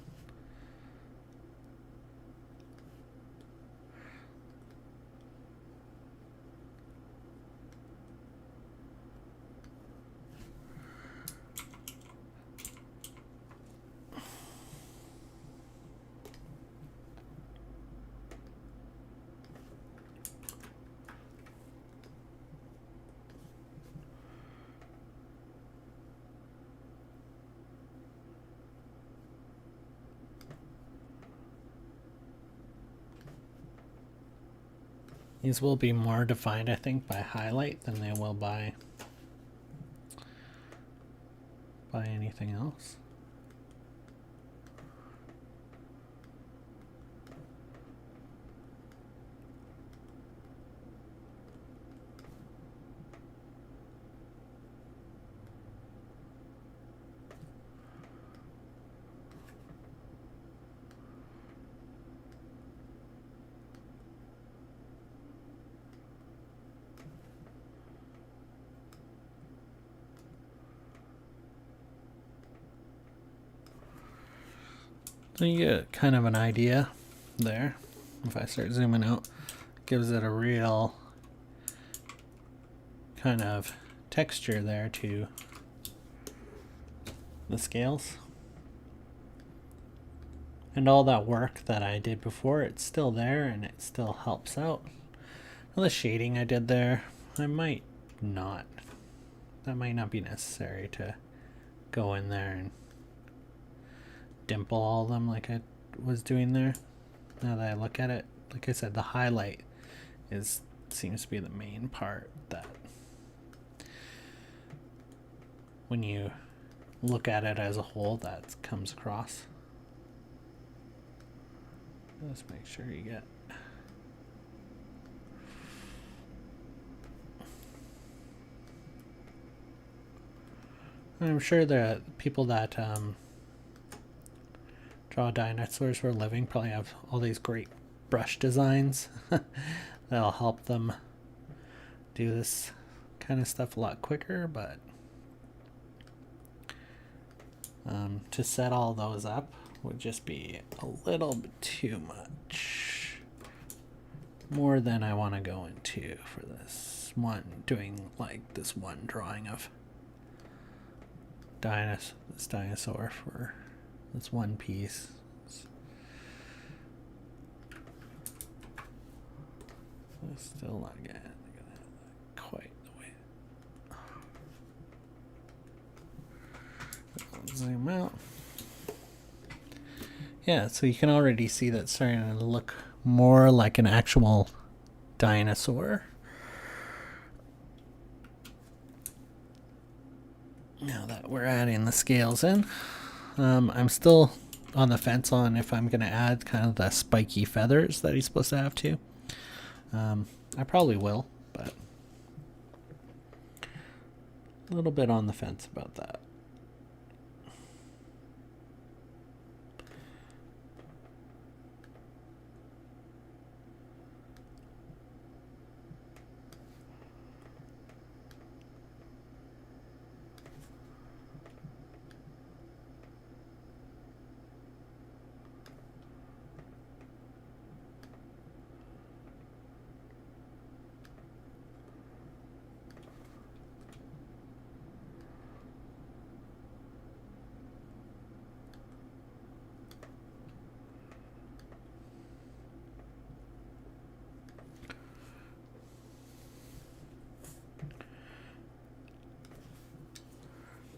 These will be more defined, I think, by highlight than they will by anything else. So you get kind of an idea there. If I start zooming out, it gives it a real kind of texture there to the scales. And all that work that I did before, it's still there and it still helps out. All the shading I did there, I might not. That might not be necessary to go in there and dimple all of them like I was doing there. Now that I look at it, like I said, the highlight seems to be the main part that when you look at it as a whole, that comes across. Let's make sure you get I'm sure the people that draw dinosaurs for a living probably have all these great brush designs that'll help them do this kind of stuff a lot quicker, but to set all those up would just be a little bit too much. More than I want to go into for this one, doing like this one drawing of this dinosaur for this one piece. It's still not getting quite the way. Zoom out. Yeah, so you can already see that starting to look more like an actual dinosaur. Now that we're adding the scales in, I'm still on the fence on if I'm going to add kind of the spiky feathers that he's supposed to have too. I probably will, but a little bit on the fence about that.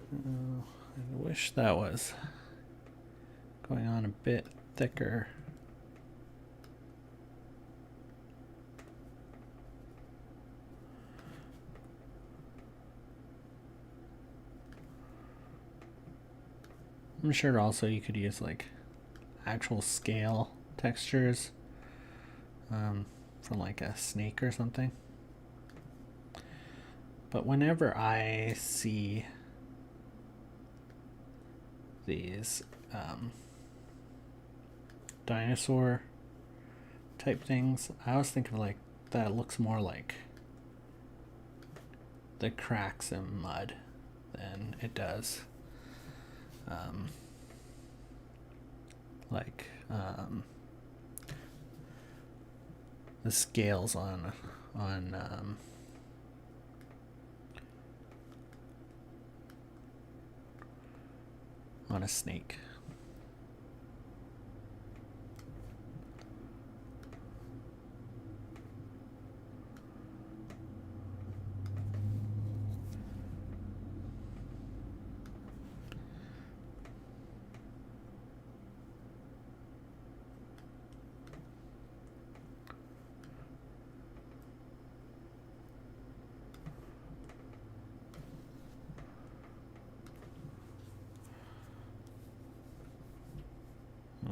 I wish that was going on a bit thicker. I'm sure also you could use like actual scale textures from like a snake or something. But whenever I see these dinosaur type things, I always think of like that looks more like the cracks in mud than it does the scales on a snake.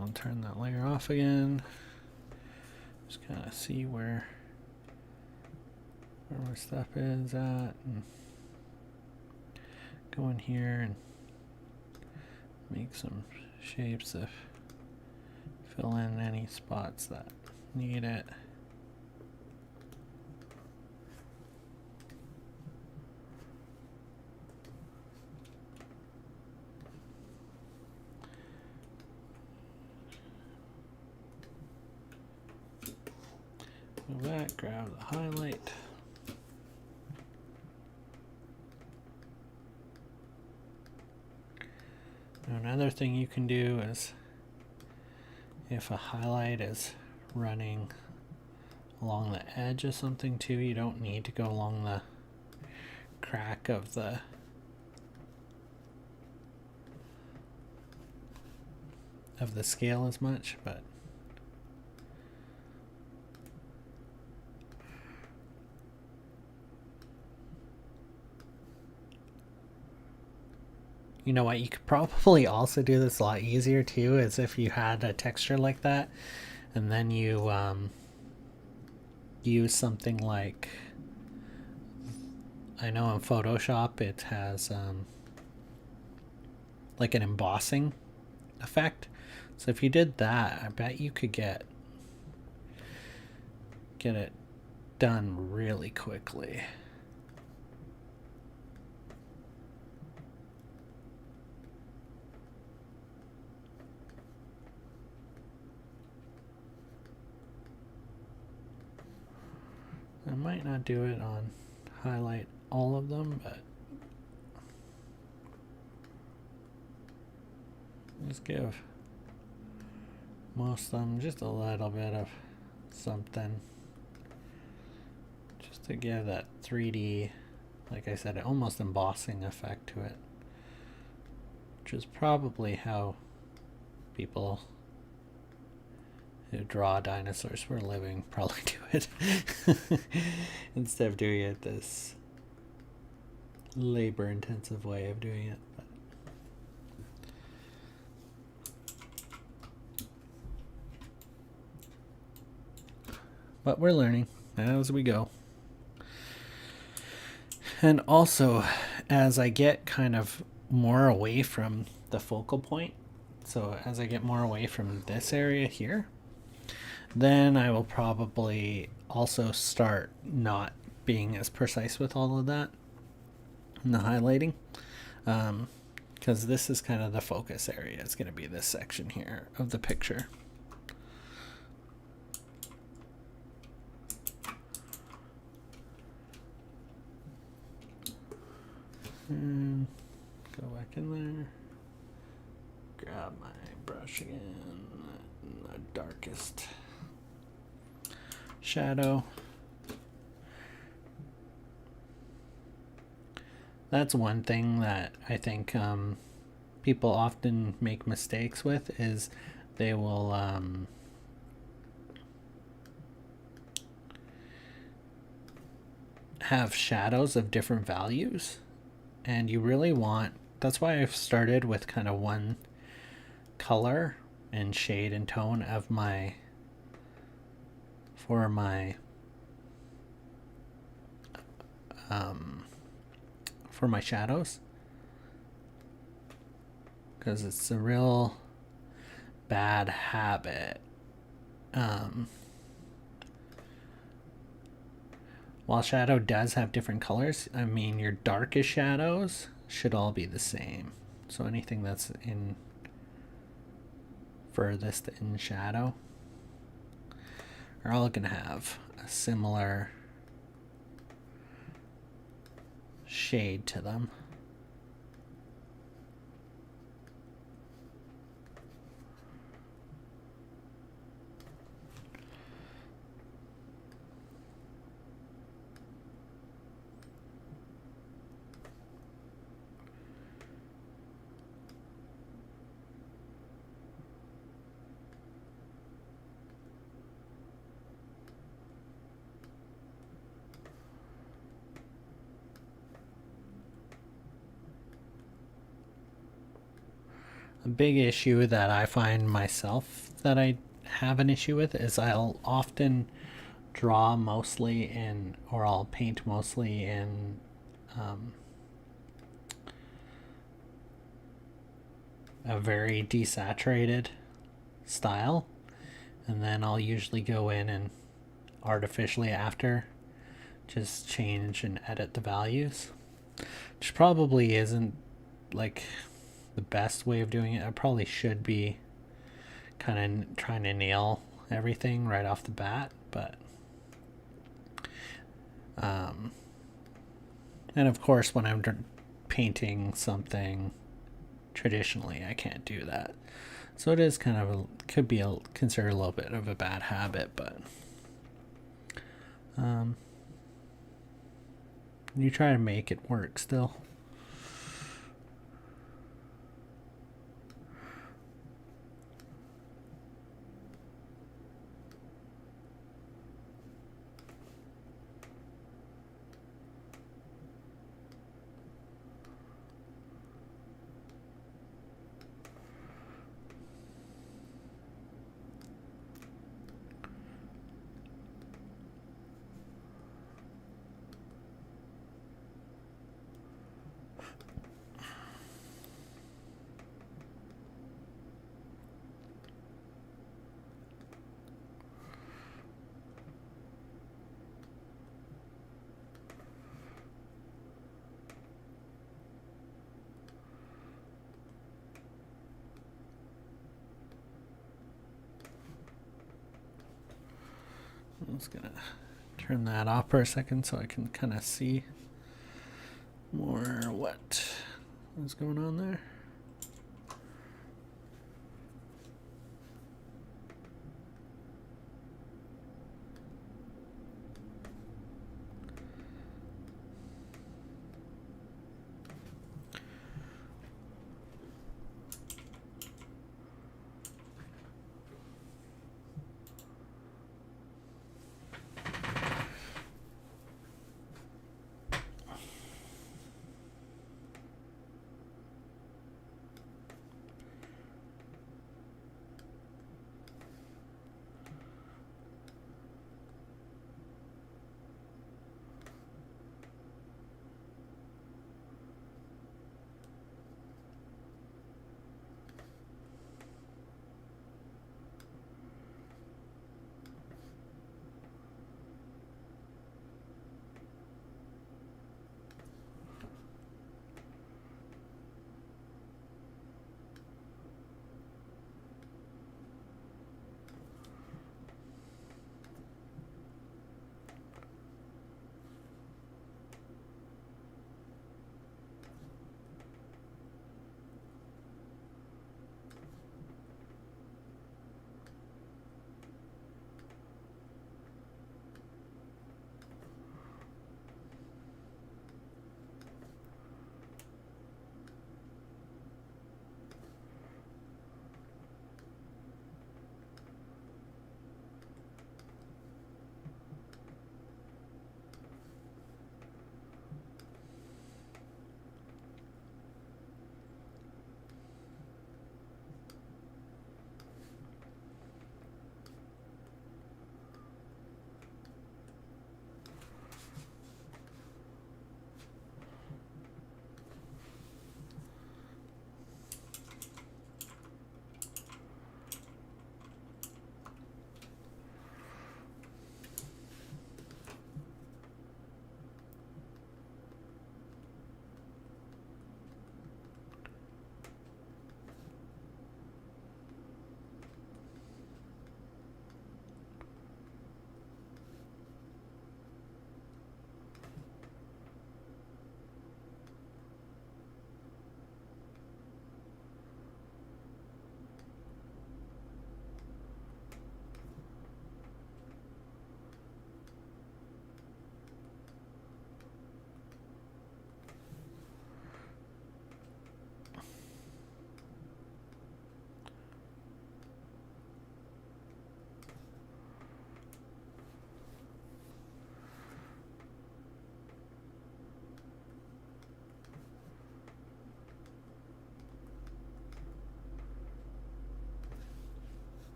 I'll turn that layer off again. Just kind of see where my stuff is at, and go in here and make some shapes to fill in any spots that need it. Go back, grab the highlight. another thing you can do is if a highlight is running along the edge of something too, you don't need to go along the crack of the scale as much, but you know what, you could probably also do this a lot easier too, is if you had a texture like that and then you use something like, I know in Photoshop it has like an embossing effect. So if you did that, I bet you could get it done really quickly. I might not do it on highlight all of them, but just give most of them just a little bit of something, just to give that 3D, like I said, almost embossing effect to it, which is probably how people who draw dinosaurs for a living probably do it instead of doing it this labor intensive way of doing it. But we're learning as we go. And also, as I get kind of more away from the focal point, so as I get more away from this area here, then I will probably also start not being as precise with all of that and the highlighting, because this is kind of the focus area. It's going to be this section here of the picture. And go back in there, grab my brush again, the darkest shadow. That's one thing that I think people often make mistakes with, is they will have shadows of different values, and you really want, that's why I've started with kind of one color and shade and tone of my for my shadows, because it's a real bad habit. While shadow does have different colors, I mean, your darkest shadows should all be the same. So anything that's in furthest in shadow are all going to have a similar shade to them. A big issue that I find myself that I have an issue with is I'll often draw mostly in, or I'll paint mostly in a very desaturated style, and then I'll usually go in and artificially after just change and edit the values, which probably isn't like the best way of doing it. I probably should be kind of trying to nail everything right off the bat, but and of course when I'm painting something traditionally I can't do that. So it is kind of could be considered a little bit of a bad habit, but you try to make it work still. I'm just gonna turn that off for a second so I can kind of see more what is going on there.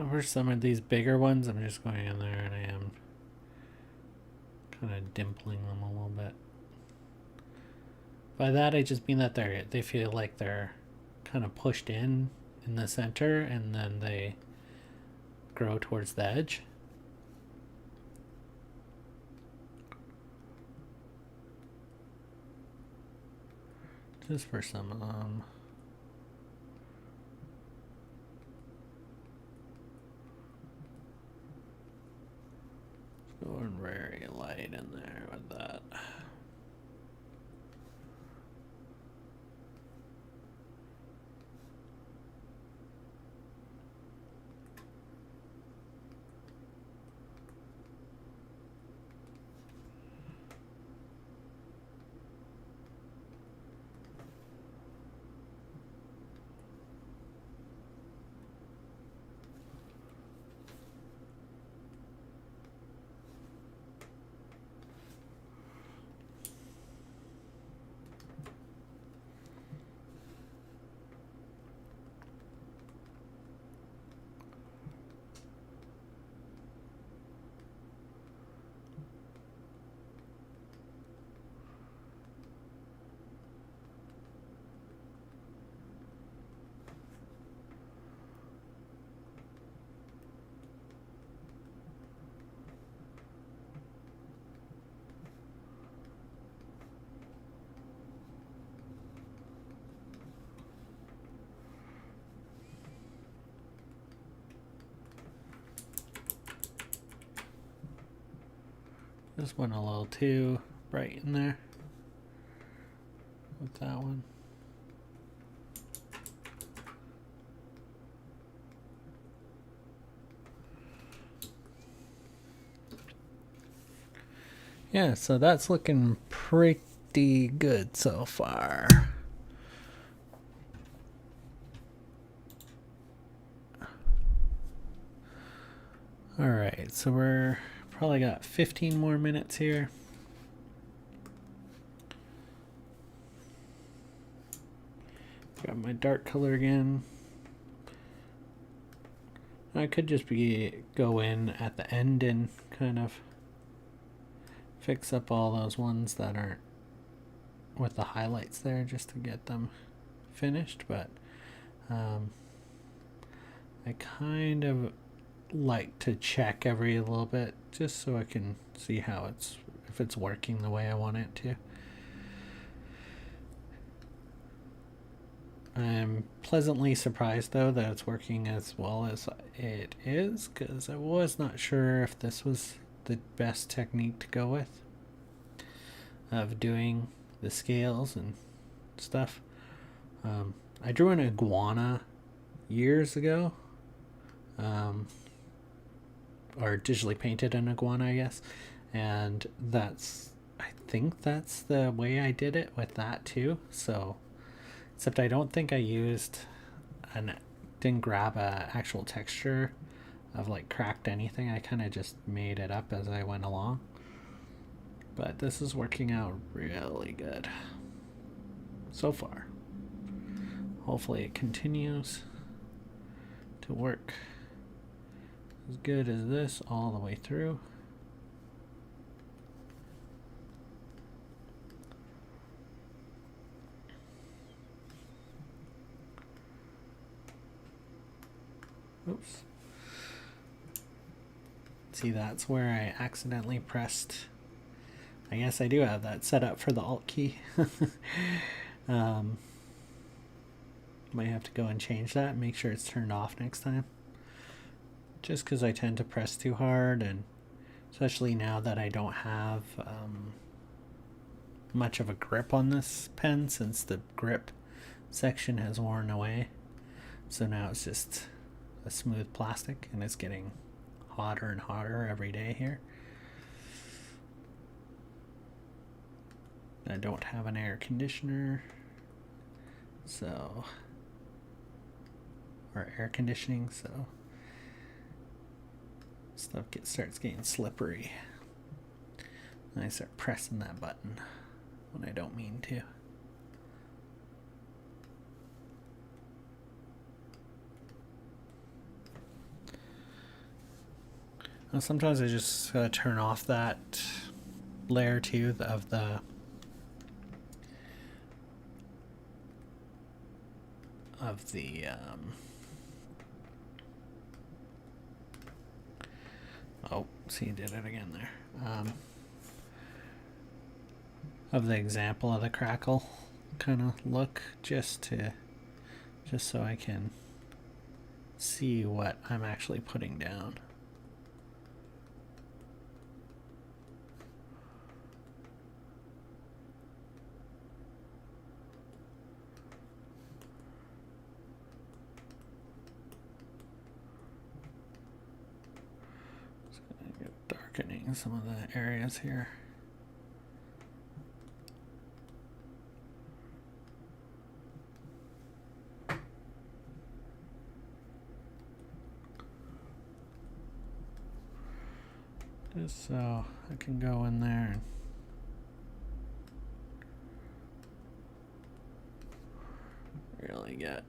Over some of these bigger ones, I'm just going in there and I am kind of dimpling them a little bit. By that, I just mean that they feel like they're kind of pushed in the center, and then they grow towards the edge. Just for some going very light in there with that. Just went a little too bright in there with that one. Yeah, so that's looking pretty good so far. All right, so we're probably got 15 more minutes here. Got my dark color again. I could just go in at the end and kind of fix up all those ones that aren't with the highlights there just to get them finished, but I kind of like to check every little bit just so I can see how if it's working the way I want it to. I'm pleasantly surprised though that it's working as well as it is, because I was not sure if this was the best technique to go with of doing the scales and stuff. I drew an iguana years ago, or digitally painted an iguana, I guess, and I think that's the way I did it with that too. So, except I don't think I didn't grab a actual texture of like cracked anything. I kind of just made it up as I went along. But this is working out really good so far. Hopefully it continues to work as good as this all the way through. Oops. See, that's where I accidentally pressed. I guess I do have that set up for the Alt key. Might have to go and change that and make sure it's turned off next time. Just because I tend to press too hard, and especially now that I don't have much of a grip on this pen since the grip section has worn away. So now it's just a smooth plastic, and it's getting hotter and hotter every day here. I don't have an air conditioner, so, or air conditioning, so stuff starts getting slippery. And I start pressing that button when I don't mean to. Sometimes I just gotta turn off that layer too of the oh, see, you did it again there. Of the example of the crackle kind of look, just so I can see what I'm actually putting down. Just gonna get darkening some of the areas here. Just so I can go in there and really get,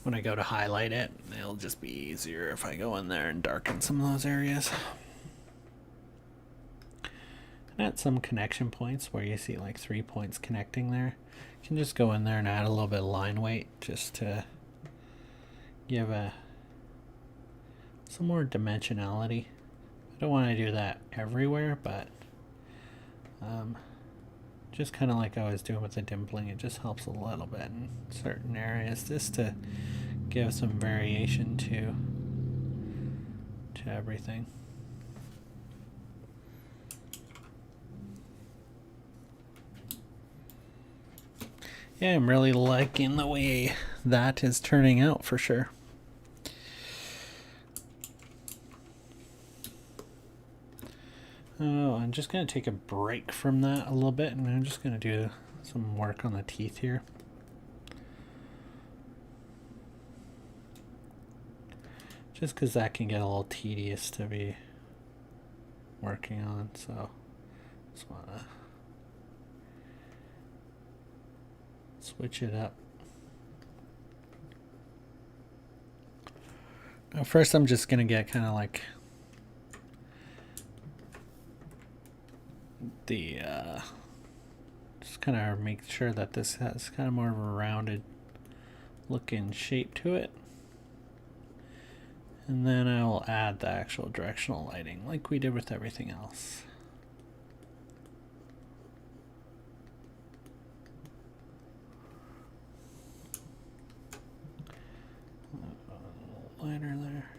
when I go to highlight it, it'll just be easier if I go in there and darken some of those areas. And at some connection points where you see like 3 points connecting there, you can just go in there and add a little bit of line weight just to give some more dimensionality. I don't want to do that everywhere, but just kind of like I was doing with the dimpling, it just helps a little bit in certain areas just to give some variation to everything. Yeah, I'm really liking the way that is turning out for sure. Oh, I'm just going to take a break from that a little bit, and I'm just going to do some work on the teeth here. Just because that can get a little tedious to be working on, so just want to switch it up. Now first I'm just going to get kind of like the just kind of make sure that this has kind of more of a rounded looking shape to it, and then I will add the actual directional lighting like we did with everything else. A little lighter there.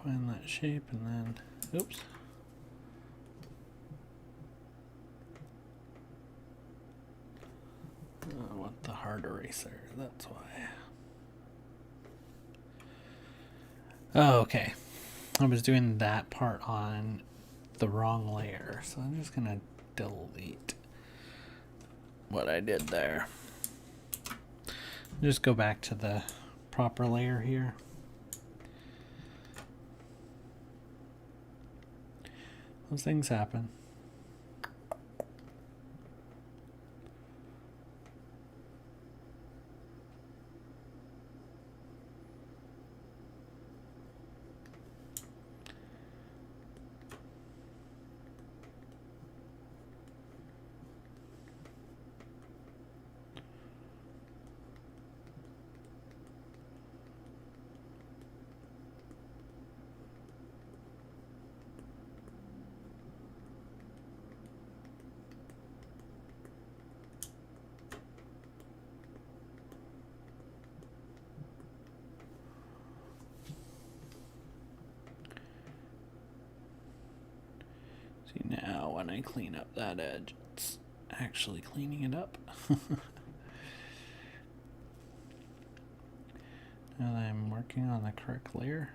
Find that shape and then, oops. I want the hard eraser, that's why. Oh, okay. I was doing that part on the wrong layer, so I'm just gonna delete what I did there. Just go back to the proper layer here. Those things happen. See, now when I clean up that edge, it's actually cleaning it up. sure that I'm working on the correct layer.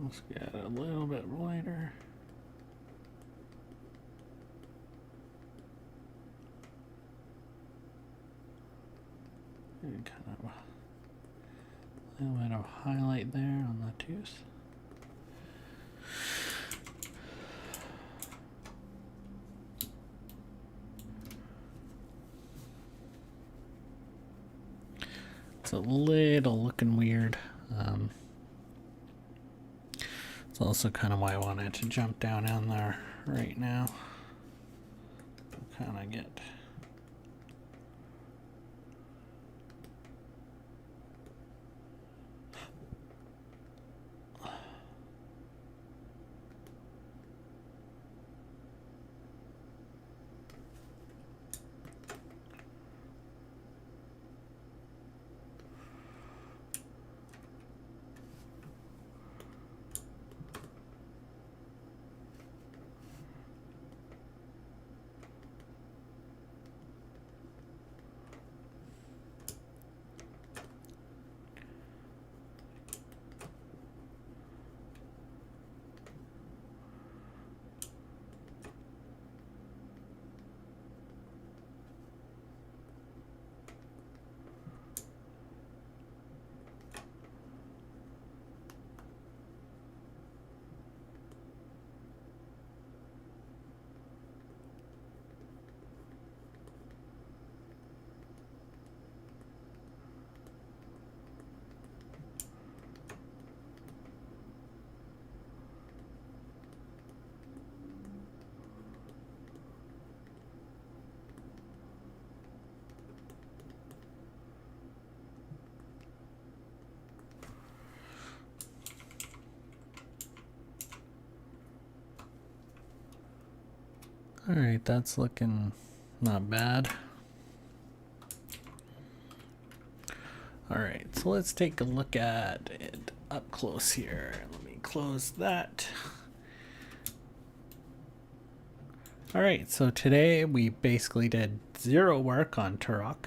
Let's get a little bit lighter. And kind of a little bit of highlight there on the tooth. It's a little looking weird. It's also kind of why I wanted to jump down in there right now. Kind of get all right. That's looking not bad. All right, so let's take a look at it up close here. Let me close that. All right, so today we basically did zero work on Turok.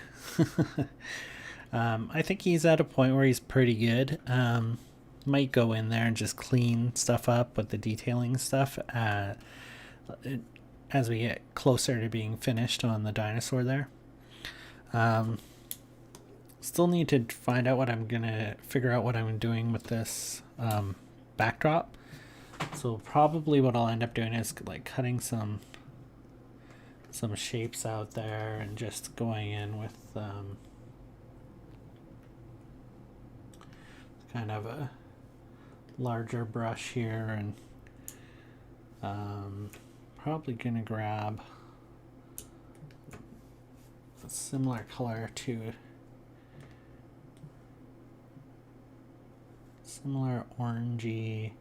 I think he's at a point where he's pretty good. Might go in there and just clean stuff up with the detailing stuff as we get closer to being finished on the dinosaur there. Still need to find out figure out what I'm doing with this backdrop. So probably what I'll end up doing is like cutting some shapes out there and just going in with kind of a larger brush here, and probably gonna grab a similar color to similar orangey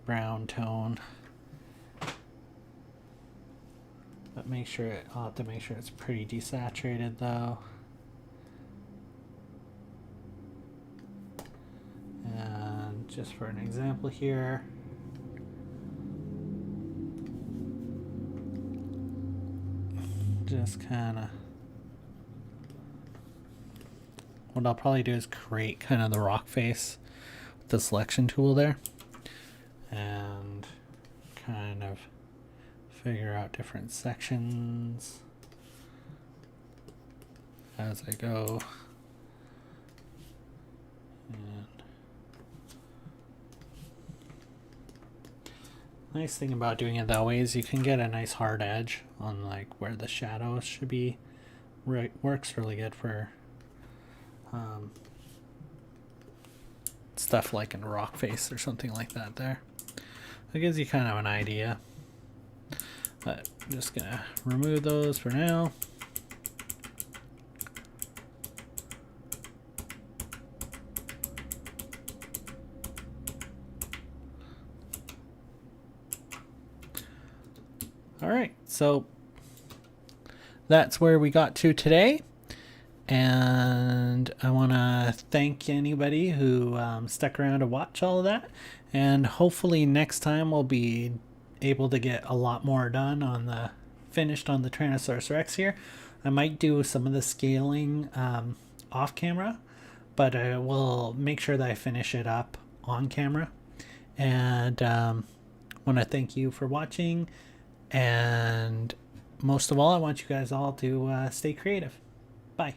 brown tone, but I'll have to make sure it's pretty desaturated though. And just for an example here, just kind of what I'll probably do is create kind of the rock face with the selection tool there and kind of figure out different sections as I go. And nice thing about doing it that way is you can get a nice hard edge on like where the shadows should be. Works really good for stuff like in rock face or something like that there. That gives you kind of an idea. But I'm just gonna remove those for now. All right, so that's where we got to today. And I want to thank anybody who stuck around to watch all of that. And hopefully next time we'll be able to get a lot more done on the finished on the Tyrannosaurus Rex here. I might do some of the scaling off camera, but I will make sure that I finish it up on camera. And want to thank you for watching. And most of all, I want you guys all to stay creative. Bye.